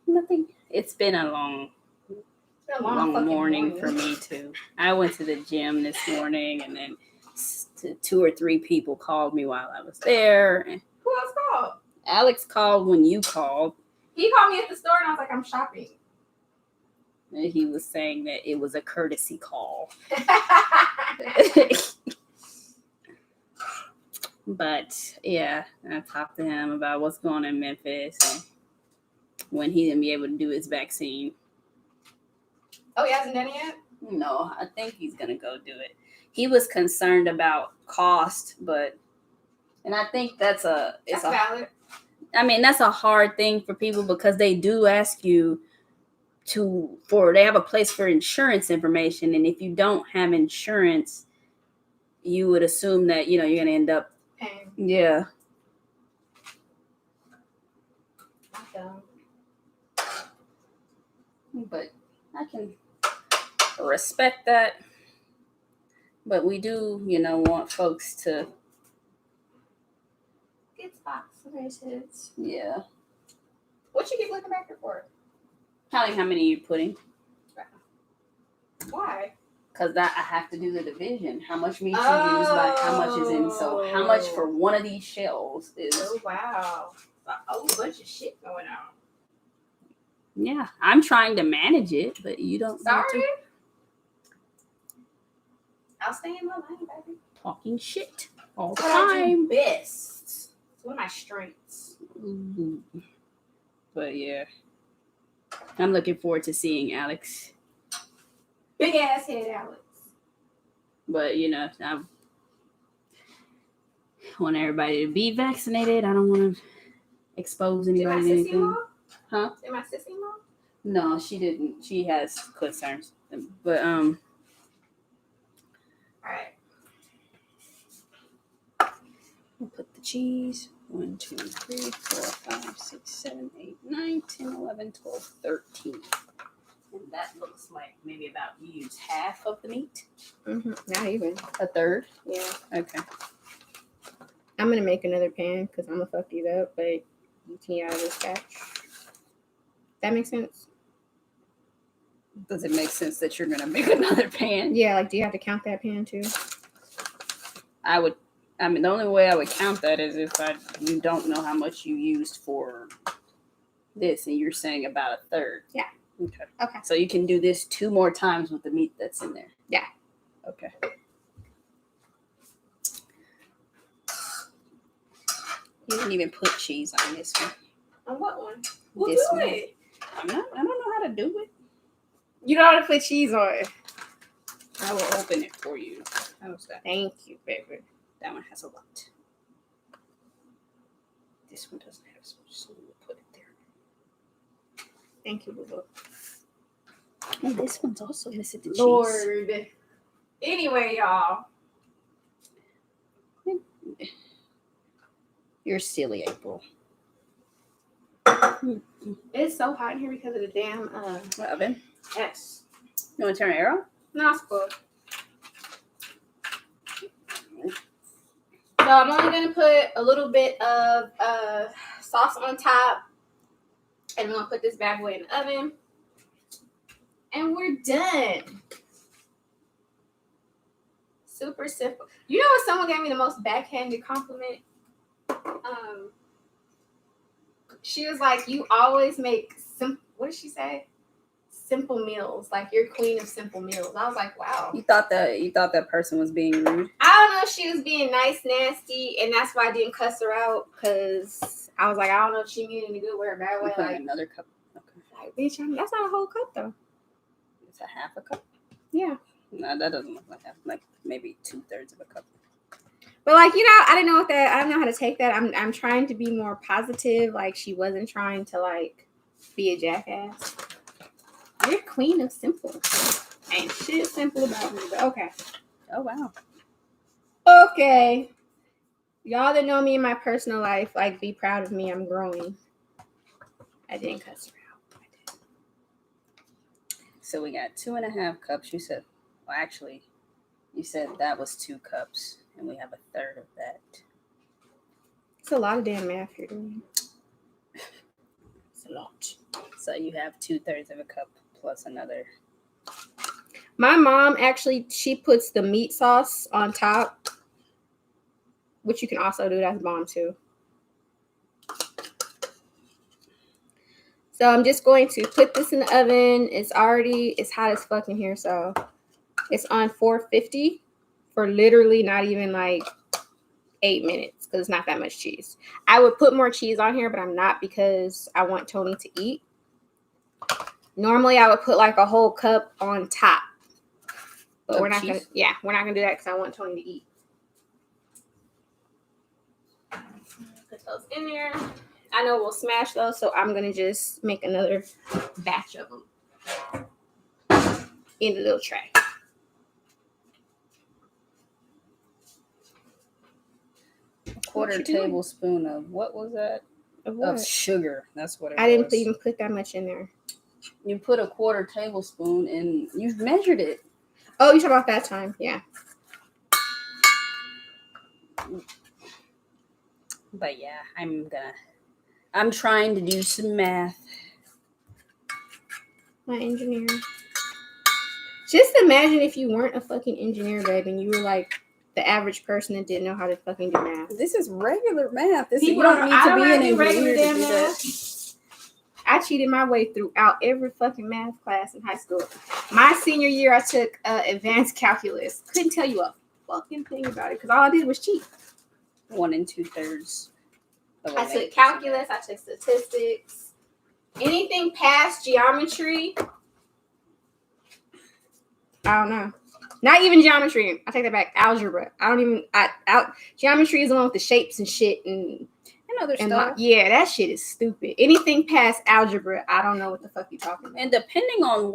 Nothing. It's been a long It's been a long fucking morning for me too. I went to the gym this morning and then 2 or 3 people called me while I was there. And Who else called? Alex called when you called. He called me at the store and I was like, I'm shopping. And he was saying that it was a courtesy call. But yeah, I talked to him about what's going on in Memphis and when he didn't be able to do his vaccine. Oh, he hasn't done it yet? No, I think he's gonna go do it. He was concerned about cost, and I think that's valid. I mean, that's a hard thing for people because they do ask you they have a place for insurance information, and if you don't have insurance, you would assume that you're gonna end up Paying. Yeah. But I can respect that. But we do, want folks to get vaccinated. Yeah. What you keep looking back here for? Counting how many you're putting. Why? Because I have to do the division. How much meat you use by how much is in. So how much for one of these shells is. Oh, wow. A whole bunch of shit going on. Yeah. I'm trying to manage it, but you don't. Sorry. I'll stay in my lane, baby. Talking shit all the What I time. do best. It's one of my strengths. Ooh. But yeah. I'm looking forward to seeing Alex. Big ass head, Alex. But, I want everybody to be vaccinated. I don't want to expose anybody to anything. Huh? Did my sissy mom? No, she didn't. She has concerns. But, All right. we'll put the cheese. 1, 2, 3, 4, 5, 6, 7, 8, 9, 10, 11, 12, 13. And that looks like maybe about you use half of the meat. Mm-hmm. Not even. A third? Yeah. Okay. I'm going to make another pan because I'm going to fuck these up, but you can eat out of this batch. That makes sense? Does it make sense that you're going to make another pan? Yeah, do you have to count that pan too? The only way I would count that is if you don't know how much you used for this and you're saying about a third. Yeah. Okay. So you can do this 2 more times with the meat that's in there. Yeah. Okay. You didn't even put cheese on this one. On what one? We'll This do one. it. I don't know how to do it. You don't have to put cheese on it. I will open it for you. How's that? Thank you, baby. That one has a lot. This one doesn't have so much, so we'll put it there. Thank you, Boo. And this one's also missing the cheese. Lord. Anyway, y'all. You're silly, April. It's so hot in here because of the damn Oven. yes. You want to turn it arrow? No, it's cool. So I'm only gonna put a little bit of sauce on top, and I'm gonna put this bad boy in the oven, and we're done. Super simple. You know what? Someone gave me the most backhanded compliment. She was like, "You always make what did she say? Simple meals. Like you're queen of simple meals." I was like, "Wow." You thought that person was being rude? I don't know if she was being nice, nasty, and that's why I didn't cuss her out because I was like, I don't know if she mean it in a good way or bad way. Put Like, another cup. Okay. bitch, that's not a whole cup though. It's a half a cup. Yeah. No, that doesn't look like half. Like maybe 2/3 of a cup. But I didn't know I don't know how to take that. I'm trying to be more positive. Like she wasn't trying to be a jackass. You're queen of simple. Ain't shit simple about me, but okay. Oh wow. Okay. Y'all that know me in my personal life, be proud of me. I'm growing. I didn't cuss her out. I did. So we got 2.5 cups. You said, well, actually, you said that was 2 cups, and we have a third of that. It's a lot of damn math you're doing. It's a lot. So you have 2/3 of a cup plus another. My mom actually, she puts the meat sauce on top which you can also do. That's bomb too. So I'm just going to put this in the oven. It's hot as fuck in here. So it's on 450 for literally not even like 8 minutes because it's not that much cheese. I would put more cheese on here, but I'm not because I want Tony to eat. Normally I would put like a whole cup on top. But we're not gonna do that because I want Tony to eat. Put those in there. I know we'll smash those, so I'm gonna just make another batch of them in the little tray. Quarter tablespoon of what was that? Of sugar. That's what it was. I didn't even put that much in there. You put a quarter tablespoon and you've measured it. Oh, you talking about that time? Yeah. But yeah, I'm trying to do some math. My engineer. Just imagine if you weren't a fucking engineer, babe, and you were like the average person that didn't know how to fucking do math. This is regular math. You don't don't need to be an regular engineer damn to do that. math. I cheated my way throughout every fucking math class in high school. My senior year, I took advanced calculus. Couldn't tell you a fucking thing about it because all I did was cheat. 1 2/3. I took calculus. I took statistics. Anything past geometry, I don't know. Not even geometry. I take that back. Algebra. Geometry is the one with the shapes and shit and other stuff. Yeah, that shit is stupid. Anything past algebra, I don't know what the fuck you're talking about. And depending on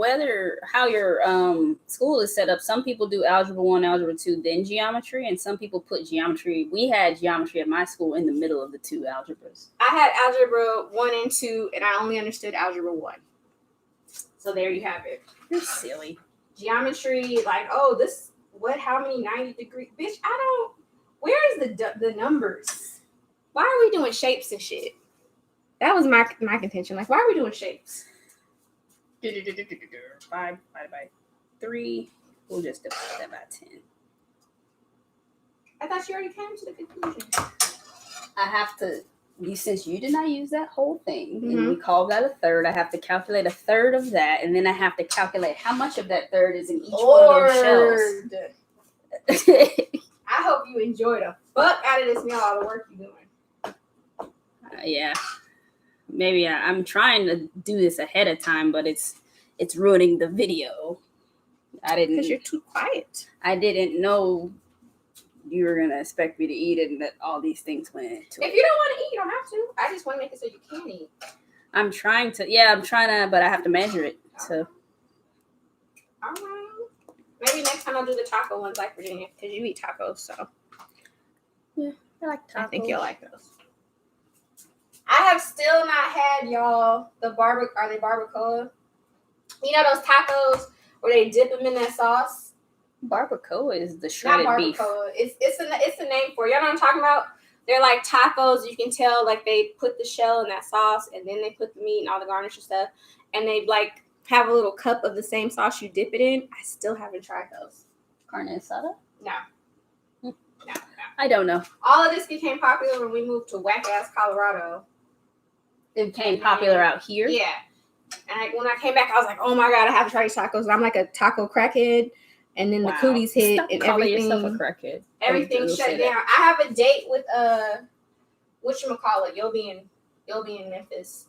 how your school is set up, some people do algebra 1, algebra 2, then geometry, and some people put geometry. We had geometry at my school in the middle of the two algebras. I had algebra 1 and 2, and I only understood algebra 1. So there you have it. You're silly. Geometry, like, how many 90 degree? Bitch, where is the numbers? Why are we doing shapes and shit? That was my contention. Like, why are we doing shapes? 5 divided by 3. We'll just divide that by 10. I thought you already came to the conclusion. I have to, since you did not use that whole thing, and we called that a third, I have to calculate a third of that, and then I have to calculate how much of that third is in each one of those shells. I hope you enjoy the fuck out of this meal, all the work you're doing. Yeah, maybe I'm trying to do this ahead of time, but it's ruining the video. Because you're too quiet. I didn't know you were gonna expect me to eat it and that all these things went into it. If you don't want to eat, you don't have to. I just want to make it so you can eat. I'm trying to, but I have to measure it. So. All right. Maybe next time I'll do the taco ones like Virginia, because you eat tacos, so. Yeah, I like tacos. I think you'll like those. I have still not had, y'all, are they barbacoa? You know those tacos where they dip them in that sauce? Barbacoa is the shredded beef. Not barbacoa. It's a name for it. Y'all know what I'm talking about? They're like tacos. You can tell, like, they put the shell in that sauce, and then they put the meat and all the garnish and stuff, and they, like, have a little cup of the same sauce you dip it in. I still haven't tried those. Carne asada? No. I don't know. All of this became popular when we moved to whack-ass Colorado. It became popular out here? Yeah. And when I came back, I was like, oh my God, I have to try these tacos. And I'm like a taco crackhead. And then the cooties hit. Stop and calling everything. yourself a crackhead. Everything shut down. I have a date with whatchamacallit. You'll be in Memphis.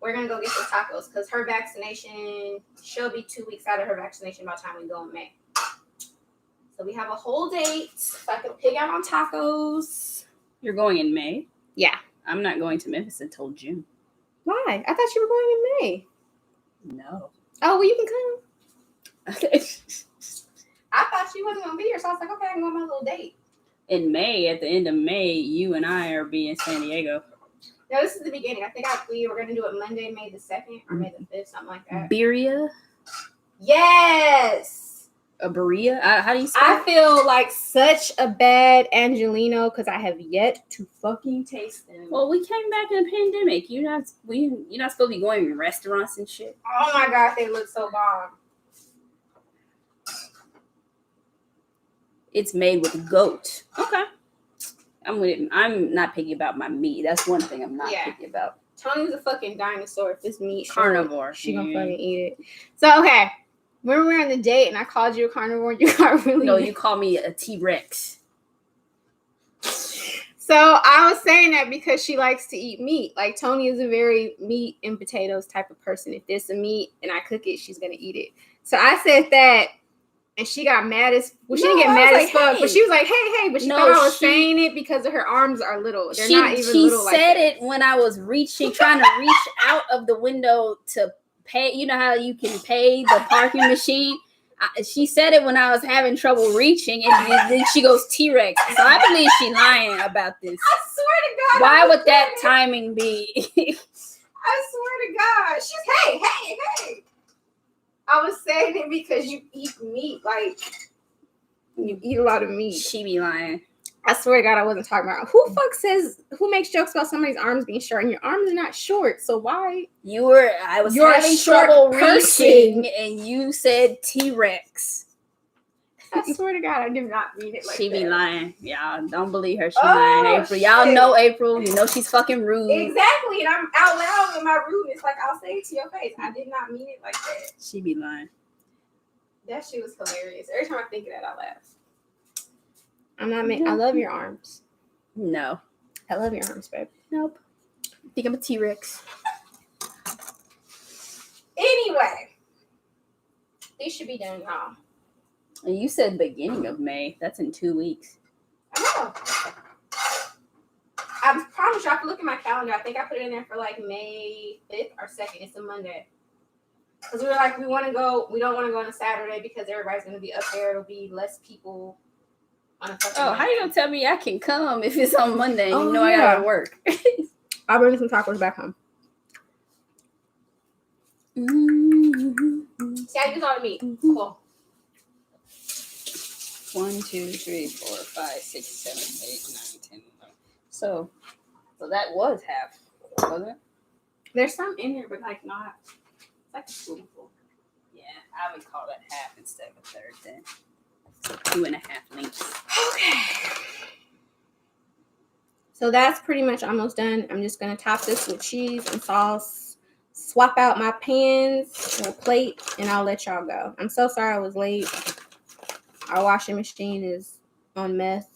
We're gonna go get the tacos because her vaccination, she'll be 2 weeks out of her vaccination by the time we go in May. So we have a whole date so I can pig out on tacos. You're going in May? Yeah. I'm not going to Memphis until June. Why? I thought you were going in May. No. Oh, well, you can come. I thought she wasn't going to be here, so I was like, okay, I can go on my little date. In May, at the end of May, you and I are being in San Diego. No, this is the beginning. I think we were going to do it Monday, May the 2nd, or May the 5th, something like that. Birria? Yes! A burrito? How do you spell I feel like such a bad Angelino because I have yet to fucking taste them. Well, we came back in a pandemic. You're not supposed to be going to restaurants and shit. Oh my God, they look so bomb. It's made with goat. Okay. I'm not picky about my meat. That's one thing I'm not picky about. Tony's a fucking dinosaur. If this meat Carnivore. she gonna fucking eat it. So okay, when we were on the date and I called you a carnivore, you got really No, you call me a T-Rex. So I was saying that because she likes to eat meat. Like Tony is a very meat and potatoes type of person. If there's some meat and I cook it, she's gonna eat it. So I said that, and she got mad as she didn't get mad as fuck, but she was like, "Hey," but she thought I was saying it because her arms are little. They're not even little. She said it when I was trying to reach out of the window to pay. You know how you can pay the parking machine. She said it when I was having trouble reaching, and then she goes T-Rex. So I believe she's lying about this. I swear to God. Why would that timing be? I swear to God. She's hey. I was saying it because you eat meat, like you eat a lot of meat. She be lying. I swear to God, I wasn't talking about who makes jokes about somebody's arms being short, and your arms are not short, so why? I was having trouble reaching, and you said T-Rex. I swear to God, I did not mean it like that. She be lying. Y'all don't believe her. She lying. April. Y'all know April. You know she's fucking rude. Exactly, and I'm out loud with my rudeness. Like, I'll say it to your face. I did not mean it like that. She be lying. That shit was hilarious. Every time I think of that, I laugh. I love your arms. No. I love your arms, babe. Nope. I think I'm a T-Rex. Anyway, these should be done, y'all. And you said beginning of May. That's in 2 weeks. I know. I promise you, I have to look at my calendar. I think I put it in there for like May 5th or 2nd. It's a Monday. Because we were like, we don't want to go on a Saturday because everybody's going to be up there. It'll be less people on a fucking Monday. How you going to tell me I can come if it's on Monday and I got to work? I'll bring some tacos back home. See, I use all the meat. Cool. 1, 2, 3, 4, 5, 6, 7, 8, 9, 10, 11. So that was half, wasn't it? There's some in here, but like not. It's like a spoonful. Yeah, I would call that half instead of a third then. So 2.5 links. Okay. So that's pretty much almost done. I'm just gonna top this with cheese and sauce. Swap out my pans and a plate, and I'll let y'all go. I'm so sorry I was late. Our washing machine is on meth.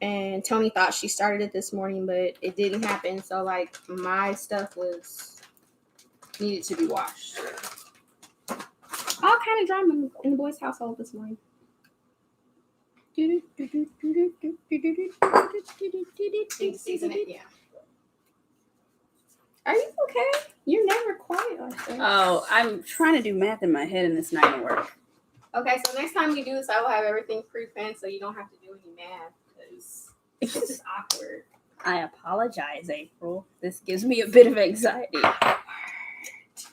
And Tony thought she started it this morning, but it didn't happen. So, like, my stuff needed to be washed. All kind of drama in the boys' household this morning. Need to season it, yeah. Are you okay? You're never quiet like that. Oh, I'm trying to do math in my head and it's not going to work. Okay, so next time we do this, I will have everything pre-planned so you don't have to do any math because it's just awkward. I apologize, April. This gives me a bit of anxiety.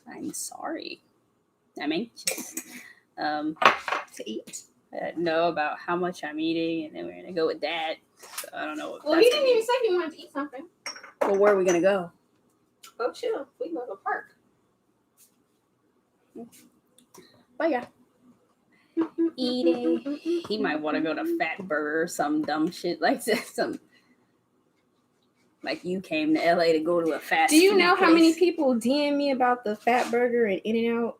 I'm sorry. I mean, just To eat. know about how much I'm eating, and then we're going to go with that. So I don't know what Well, you didn't even say if you wanted to eat something. Well, where are we going to go? Go chill. We can go to the park. Bye, yeah. Eating. He might want to go to Fat Burger or some dumb shit like that. Like you came to LA to go to a fast food Do you know place. how many people DM me about the Fat Burger and In-N-Out?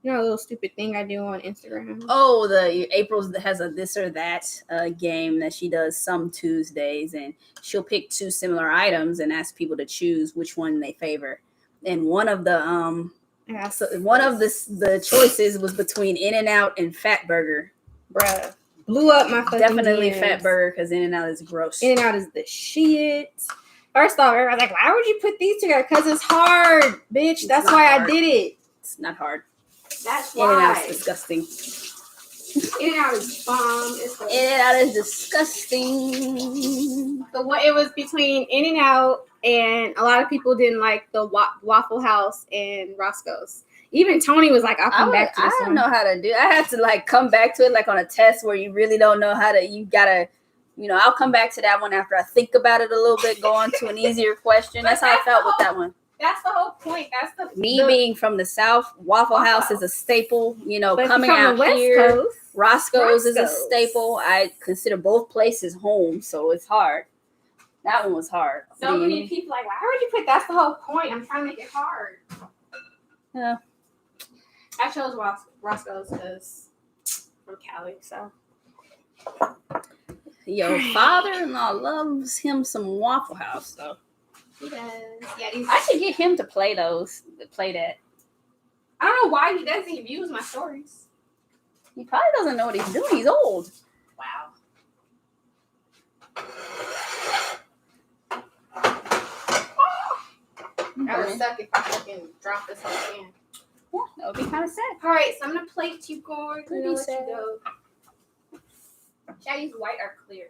You know, a little stupid thing I do on Instagram. Oh, April's has a this or that game that she does some Tuesdays, and she'll pick 2 similar items and ask people to choose which one they favor. And one of the the choices was between In-N-Out and Fat Burger. Bruh. Blew up my fucking Definitely hands. Fat Burger because In-N-Out is gross. In-N-Out is the shit. First off, everybody's like, why would you put these together? Because it's hard, bitch. It's That's not why hard. I did it. It's not hard. That's In-N-Out's why. disgusting. In-N-Out is bomb. In-N-Out is disgusting. So what it was between In-N-Out and a lot of people didn't like the Waffle House and Roscoe's. Even Tony was like, I'll come back to this I one. don't know how to do. I have to like come back to it like on a test where you really don't know how to. You gotta, I'll come back to that one after I think about it a little bit. Go on to an easier question. That's how I felt with that one. That's the whole point. That's the Me being from the South, Waffle House is a staple. You know, But if you're coming from out the West here, Coast, Roscoe's is a Roscoe's. staple. I consider both places home, so it's hard. That one was hard. so many people like, why would you put? That's the whole point. I'm trying to make it hard. Yeah. I chose Roscoe's because from Cali. So Your father-in-law loves him some Waffle House, though. he does. Yeah, these. I should get him to play that. I don't know why he doesn't. He views my stories. He probably doesn't know what he's doing. He's old. Wow. I would suck if I fucking drop this whole can. Yeah, that would be kind of sad. All right, so I'm gonna plate you guys. Pretty I'm gonna let sad. you go. Should I use white or clear?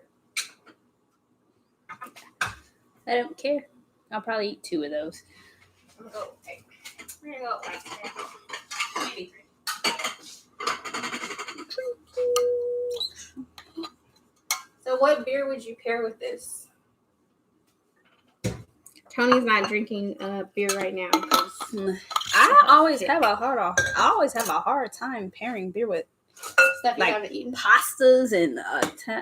I don't care. I'll probably eat 2 of those. I'm gonna go. Okay. We're gonna go white. Maybe 3. So, what beer would you pair with this? Tony's not drinking beer right now. I always have a hard time pairing beer with Stuff you Like- haven't eaten. pastas and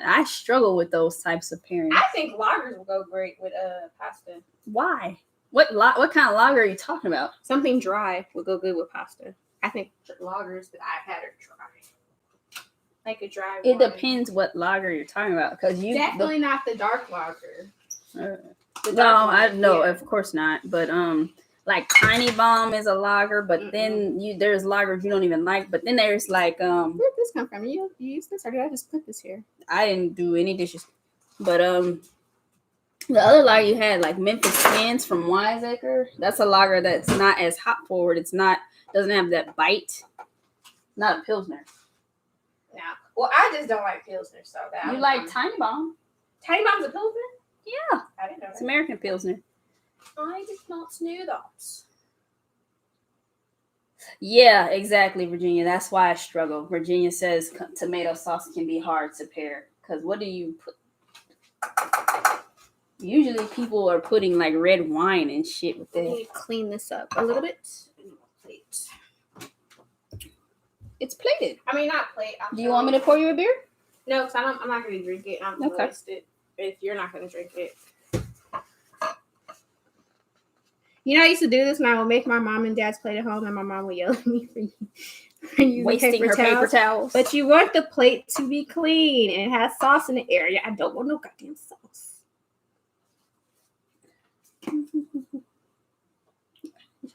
I struggle with those types of pairings. I think lagers will go great with pasta. Why? What kind of lager are you talking about? Something dry would go good with pasta. I think lagers that I've had are dry. Like a dry It one. depends what lager you're talking about because Definitely not the dark lager. The no, dark I one, no, yeah. of course not. But like Tiny Bomb is a lager, but then there's lagers you don't even like. But then there's like Where did this come from? You use this or did I just put this here? I didn't do any dishes, but the other lager you had like Memphis Skins from Wiseacre. That's a lager that's not as hop forward. Doesn't have that bite. Not a pilsner. No. Well, I just don't like Pilsner, so that You like Tiny Bomb? Tiny Bomb's a Pilsner? Yeah, I didn't know it's that. American pilsner. I did not know that. Yeah, exactly, Virginia. That's why I struggle. Virginia says tomato sauce can be hard to pair because what do you put? Usually, people are putting like red wine and shit with I it. need to clean this up a little bit. Plate. It's plated. I mean, not plate. Do you want me to pour you a beer? No, because I'm not going to drink it. I'm going to Okay. waste it if you're not going to drink it. You know, I used to do this when I would make my mom and dad's plate at home, and my mom would yell at me for using Wasting her paper towels. But you want the plate to be clean and it has sauce in the area. I don't want no goddamn sauce.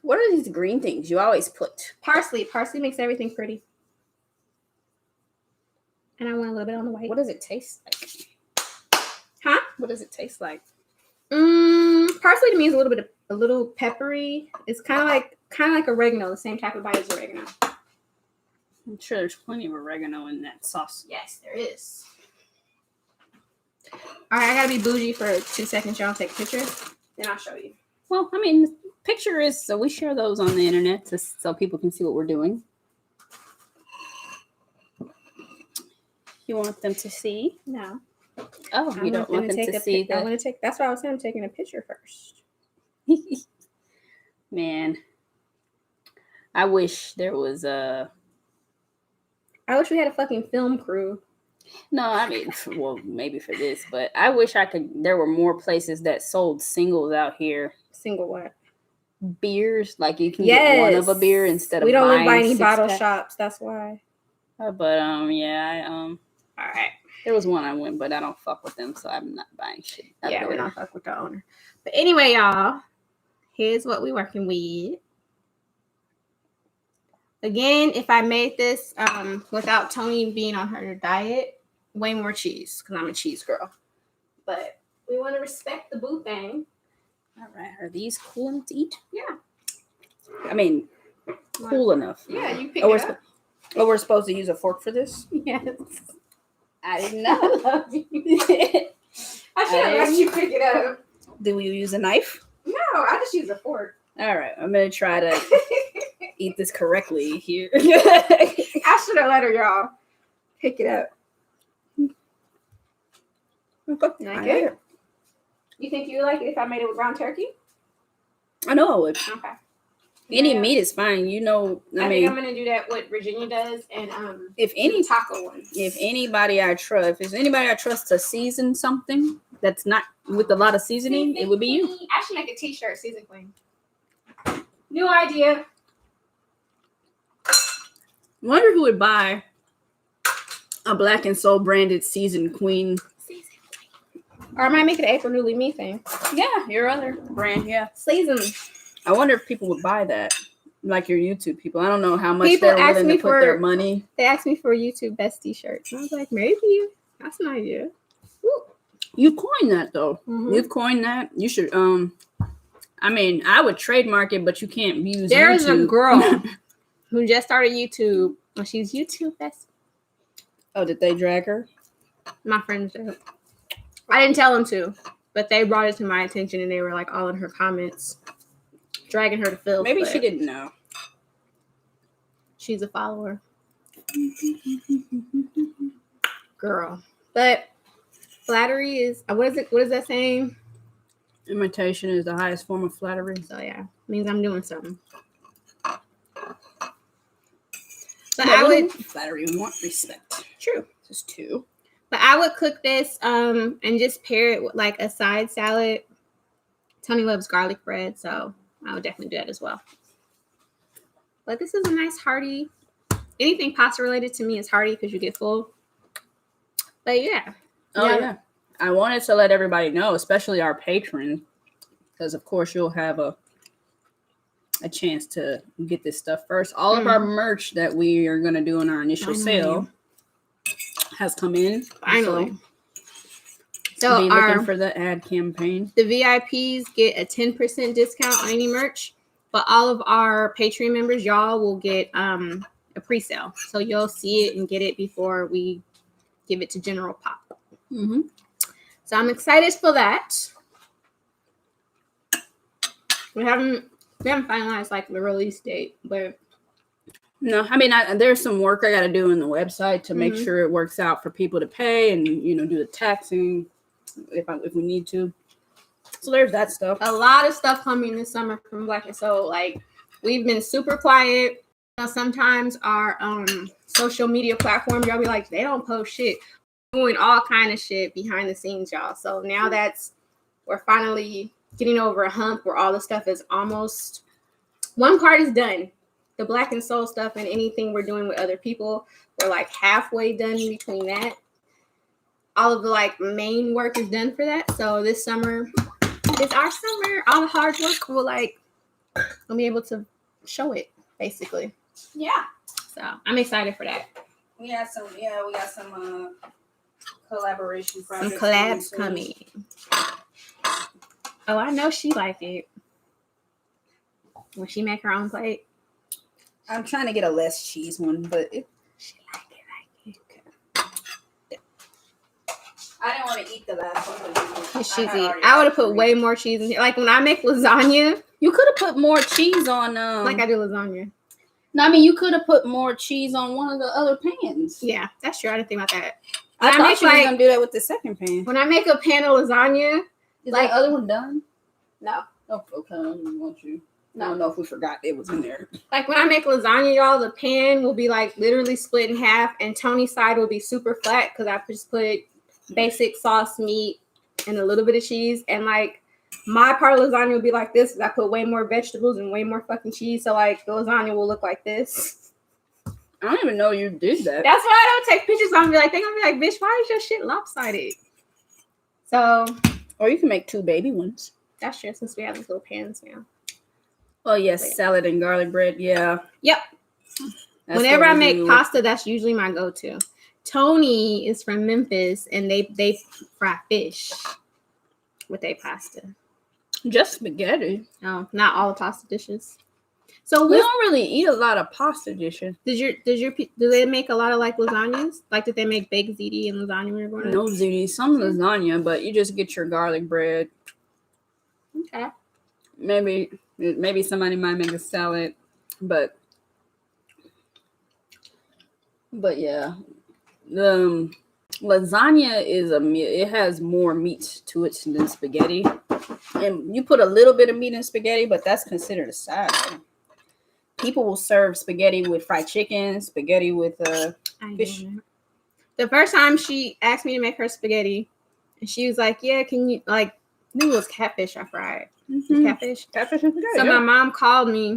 What are these green things you always put? Parsley. Parsley makes everything pretty. And I want a little bit on the white. What does it taste like? Huh? What does it taste like? Parsley to me is a little peppery. It's kind of like oregano, the same type of bite as oregano. I'm sure there's plenty of oregano in that sauce. Yes, there is. All right, I gotta be bougie for 2 seconds. Y'all take a picture, then I'll show you. Well, I mean, the picture is so we share those on the internet so people can see what we're doing. You want them to see? No. Oh, you don't want them to see I that? want to take. That's why I was saying I'm taking a picture first. Man, I wish there was I wish we had a fucking film crew. No, I mean, well, maybe for this, but I wish there were more places that sold singles out here. Single what? Beers, like you can get one of a Yes. beer instead of We don't live buying by any 6 bottle pack. shops. That's why. But yeah, All right. there was one I went, but I don't fuck with them, so I'm not buying shit. Yeah, we don't fuck with the owner. But anyway, y'all, here's what we're working with. Again, if I made this without Tony being on her diet, way more cheese because I'm a cheese girl. But we want to respect the boo thing. All right, are these cool enough to eat? Yeah. I mean, cool enough. Yeah, you pick Oh, it up. we're supposed to use a fork for this? Yes. I didn't I know. love you. I should have let you pick it up. Do we use a knife? No, I just use a fork. All right, I'm gonna try to eat this correctly here. I should have let her, y'all. Pick it up. Like it? You think you would like it if I made it with ground turkey? I know I would. Okay. Any Yeah. meat is fine. You know, I think mean, I'm gonna do that. What Virginia does, and if do any taco one. if anybody I trust, if there's anybody I trust to season something that's not with a lot of seasoning, it would be you. I should make a T-shirt, Season Queen. New idea. Wonder who would buy a Black and Soul branded seasoned queen. Or I might make it an April Newly Me thing. Yeah, your other brand. Yeah, Season. I wonder if people would buy that, like your YouTube people. I don't know how much People they're ask willing me to put their for- money. They asked me for YouTube best T-shirts, and I was like, maybe that's an idea. You coined that though. Mhm. You've coined that. You should. I mean, I would trademark it, but you can't use. There's YouTube. a girl who just started YouTube. Well, she's YouTube best. Oh, did they drag her? My friends did. I didn't tell them to, but they brought it to my attention, and they were like all in her comments, dragging her to filth. Maybe but she didn't know. She's a follower, girl. But flattery is what is it? What is that saying? Imitation is the highest form of flattery. So yeah, means I'm doing something. But Yeah, I would flattery. We want respect. true. Just two. But I would cook this and just pair it with like a side salad. Tony loves garlic bread, so I would definitely do that as well. But this is a nice hearty. Anything pasta related to me is hearty because you get full. But yeah. Oh Yeah. yeah. I wanted to let everybody know, especially our patrons, because of course you'll have a chance to get this stuff first. All of our merch that we are going to do in our initial sale has come in. Finally. So So be our looking for the ad campaign. the VIPs get a 10% discount on any merch, but all of our Patreon members, y'all will get a pre-sale. So you'll see it and get it before we give it to general pop. Mm-hmm. So I'm excited for that. We haven't finalized like the release date, but No, I mean, there's some work I got to do in the website to make Mhm. sure it works out for people to pay and, you know, do the taxing if we need to. So there's that stuff. a lot of stuff coming this summer from Black and Soul. Like we've been super quiet. You know, sometimes our social media platforms, y'all be like, they don't post shit. Doing all kind of shit behind the scenes, y'all. So now we're finally getting over a hump where all the stuff is almost one part is done. The Black and Soul stuff and anything we're doing with other people, we're like halfway done between that. All of the like main work is done for that. So this summer is our summer. All the hard work we'll be able to show it basically. Yeah. So I'm excited for that. We got some collaboration Some projects. collabs coming. Oh, I know she like it. Will she make her own plate? I'm trying to get a less cheese one, but She like it. I didn't want to eat the last one. It's cheesy. I would have put way more cheese in here. Like when I make lasagna, You could have put more cheese on. like I do lasagna. No, I mean you could have put more cheese on one of the other pans. Yeah, that's true. I didn't think about that. I When I thought make, she was like- gonna do that with the second pan. When I make a pan of lasagna, Is like- that other one done? no. Oh, okay. I didn't want you. I don't know if we forgot it was in there. Like when I make lasagna, y'all, the pan will be like literally split in half, and Tony's side will be super flat because I just put basic sauce, meat, and a little bit of cheese. And like my part of lasagna will be like this because I put way more vegetables and way more fucking cheese. So like the lasagna will look like this. I don't even know you did that. That's why I don't take pictures. I'm be like, they're gonna be like, bitch, why is your shit lopsided? So Or you can make two baby ones. that's true since we have these little pans now. Oh yes, Wait. salad and garlic bread. Yeah. Yep. That's Whenever what I we make do. pasta, that's usually my go-to. Tony is from Memphis, and they fry fish with their pasta. just spaghetti. No, not all the pasta dishes. So We what don't really eat a lot of pasta dishes. do they make a lot of like lasagnas? Like did they make baked ziti and lasagna when you're going No ziti, some lasagna, but you just get your garlic bread. Okay. Maybe somebody might make a salad, but yeah, the lasagna is it has more meat to it than spaghetti. and you put a little bit of meat in spaghetti, but that's considered a side item. People will serve spaghetti with fried chicken, spaghetti with fish. The first time she asked me to make her spaghetti, and she was like, "Yeah, can you like?" I think it was catfish I fried. Catfish. Catfish and spaghetti. So yeah. my mom called me,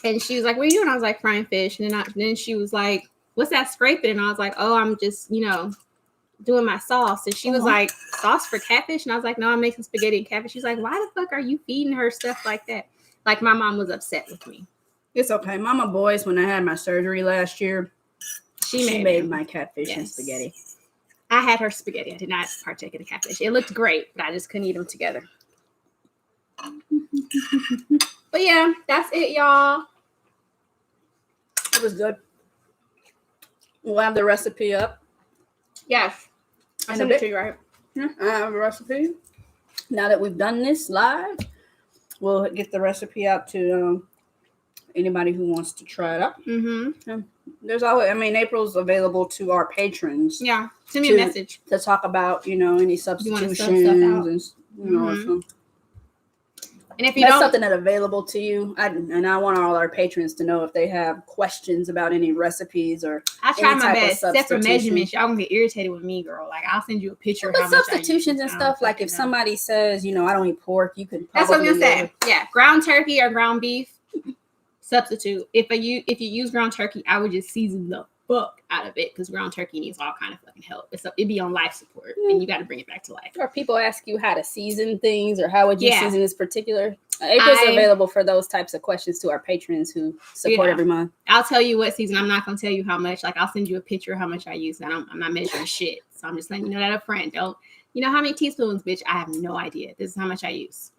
and she was like, "What are you doing?" I was like, "Frying fish." And then she was like, "What's that scraping?" And I was like, "Oh, I'm just doing my sauce." And she was like, "Sauce for catfish?" And I was like, "No, I'm making spaghetti and catfish." She's like, "Why the fuck are you feeding her stuff like that?" Like my mom was upset with me. It's okay. Mama Boys, when I had my surgery last year, she made my catfish and Yes. spaghetti. I had her spaghetti. I did not partake in the catfish. It looked great, but I just couldn't eat them together. But yeah, that's it, y'all. It was good. We'll have the recipe up. Yes. I In sent a it bit. to you, right? Yeah, I have a recipe. Now that we've done this live, we'll get the recipe out to anybody who wants to try it out. Mm-hmm. There's always, April's available to our patrons Yeah. Send me a message. to talk about, any substitutions out. and Mhm. And if you that's don't, something that's available to you. I want all our patrons to know if they have questions about any recipes or I try any my type of best. Except for substitution. measurements, y'all gonna get irritated with me, girl. Like I'll send you a picture. But of how much I substitutions use. and I don't stuff, like fucking if know. somebody says, I don't eat pork, you could That's what I'm probably gonna say. Yeah, ground turkey or ground beef substitute. If you use ground turkey, I would just season the fuck out of it because ground turkey needs all kind of fucking help. It'd be on life support, and you got to bring it back to life. Or people ask you how to season things or how would you Yeah. season this particular. April's available for those types of questions to our patrons who support every month. I'll tell you what season. I'm not gonna tell you how much. Like I'll send you a picture of how much I use. I'm not measuring shit. So I'm just letting you know that up front. Don't how many teaspoons, bitch? I have no idea. This is how much I use.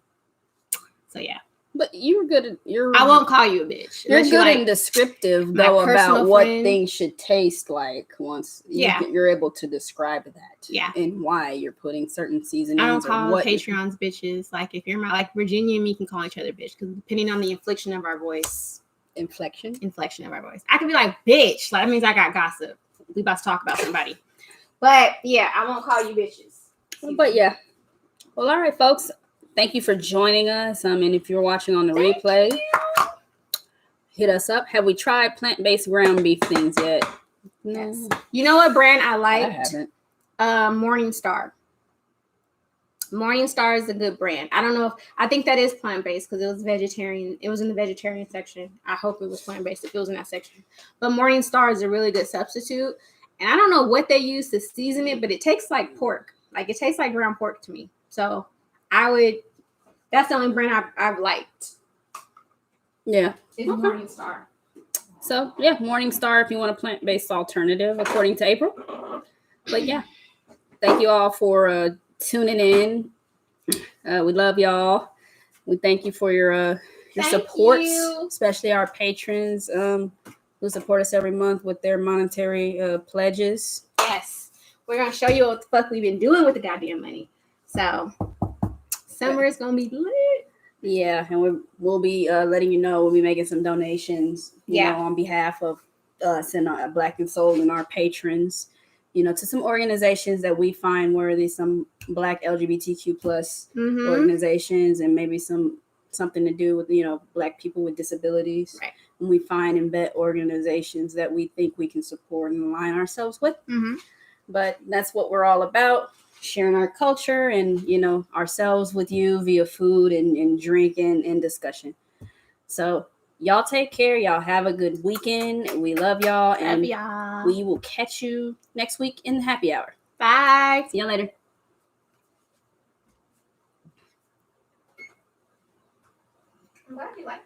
So yeah. But you were good at I won't call you a bitch. You're good and descriptive though about what things should taste like once you're able to describe that. Yeah. And why you're putting certain seasonings. I don't call what Patreons bitches. Like if you're Virginia and me can call each other bitch because depending on the inflection of our voice. Inflection of our voice. I can be like bitch. Like that means I got gossip. We about to talk about somebody. But yeah, I won't call you bitches. But yeah. Well, all right, folks. Thank you for joining us. And if you're watching on the replay, hit us up. Have we tried plant-based ground beef things yet? Yes. No. You know what brand I liked? I haven't. Morningstar. Morningstar is a good brand. I don't know I think that is plant-based because it was vegetarian. It was in the vegetarian section. I hope it was plant-based if it was in that section. But Morningstar is a really good substitute. And I don't know what they use to season it, but it tastes like pork. Like it tastes like ground pork to me. So that's the only brand I've liked. Yeah. It's Morningstar. So yeah, Morningstar if you want a plant-based alternative, according to April. But yeah. Thank you all for tuning in. We love y'all. We thank you for your support, especially our patrons who support us every month with their monetary pledges. Yes. We're gonna show you what the fuck we've been doing with the goddamn money. So summer is gonna be lit. Yeah, and we'll be letting you know we'll be making some donations, you know, on behalf of us and Black and Soul and our patrons, to some organizations that we find worthy, some Black LGBTQ plus organizations, and maybe something to do with Black people with disabilities. Right. And we find and vet organizations that we think we can support and align ourselves with. Mm-hmm. But that's what we're all about. Sharing our culture and ourselves with you via food and drink and discussion. So y'all take care. Y'all have a good weekend. We love y'all, and we will catch you next week in the happy hour. Bye. See y'all later. I'm glad you like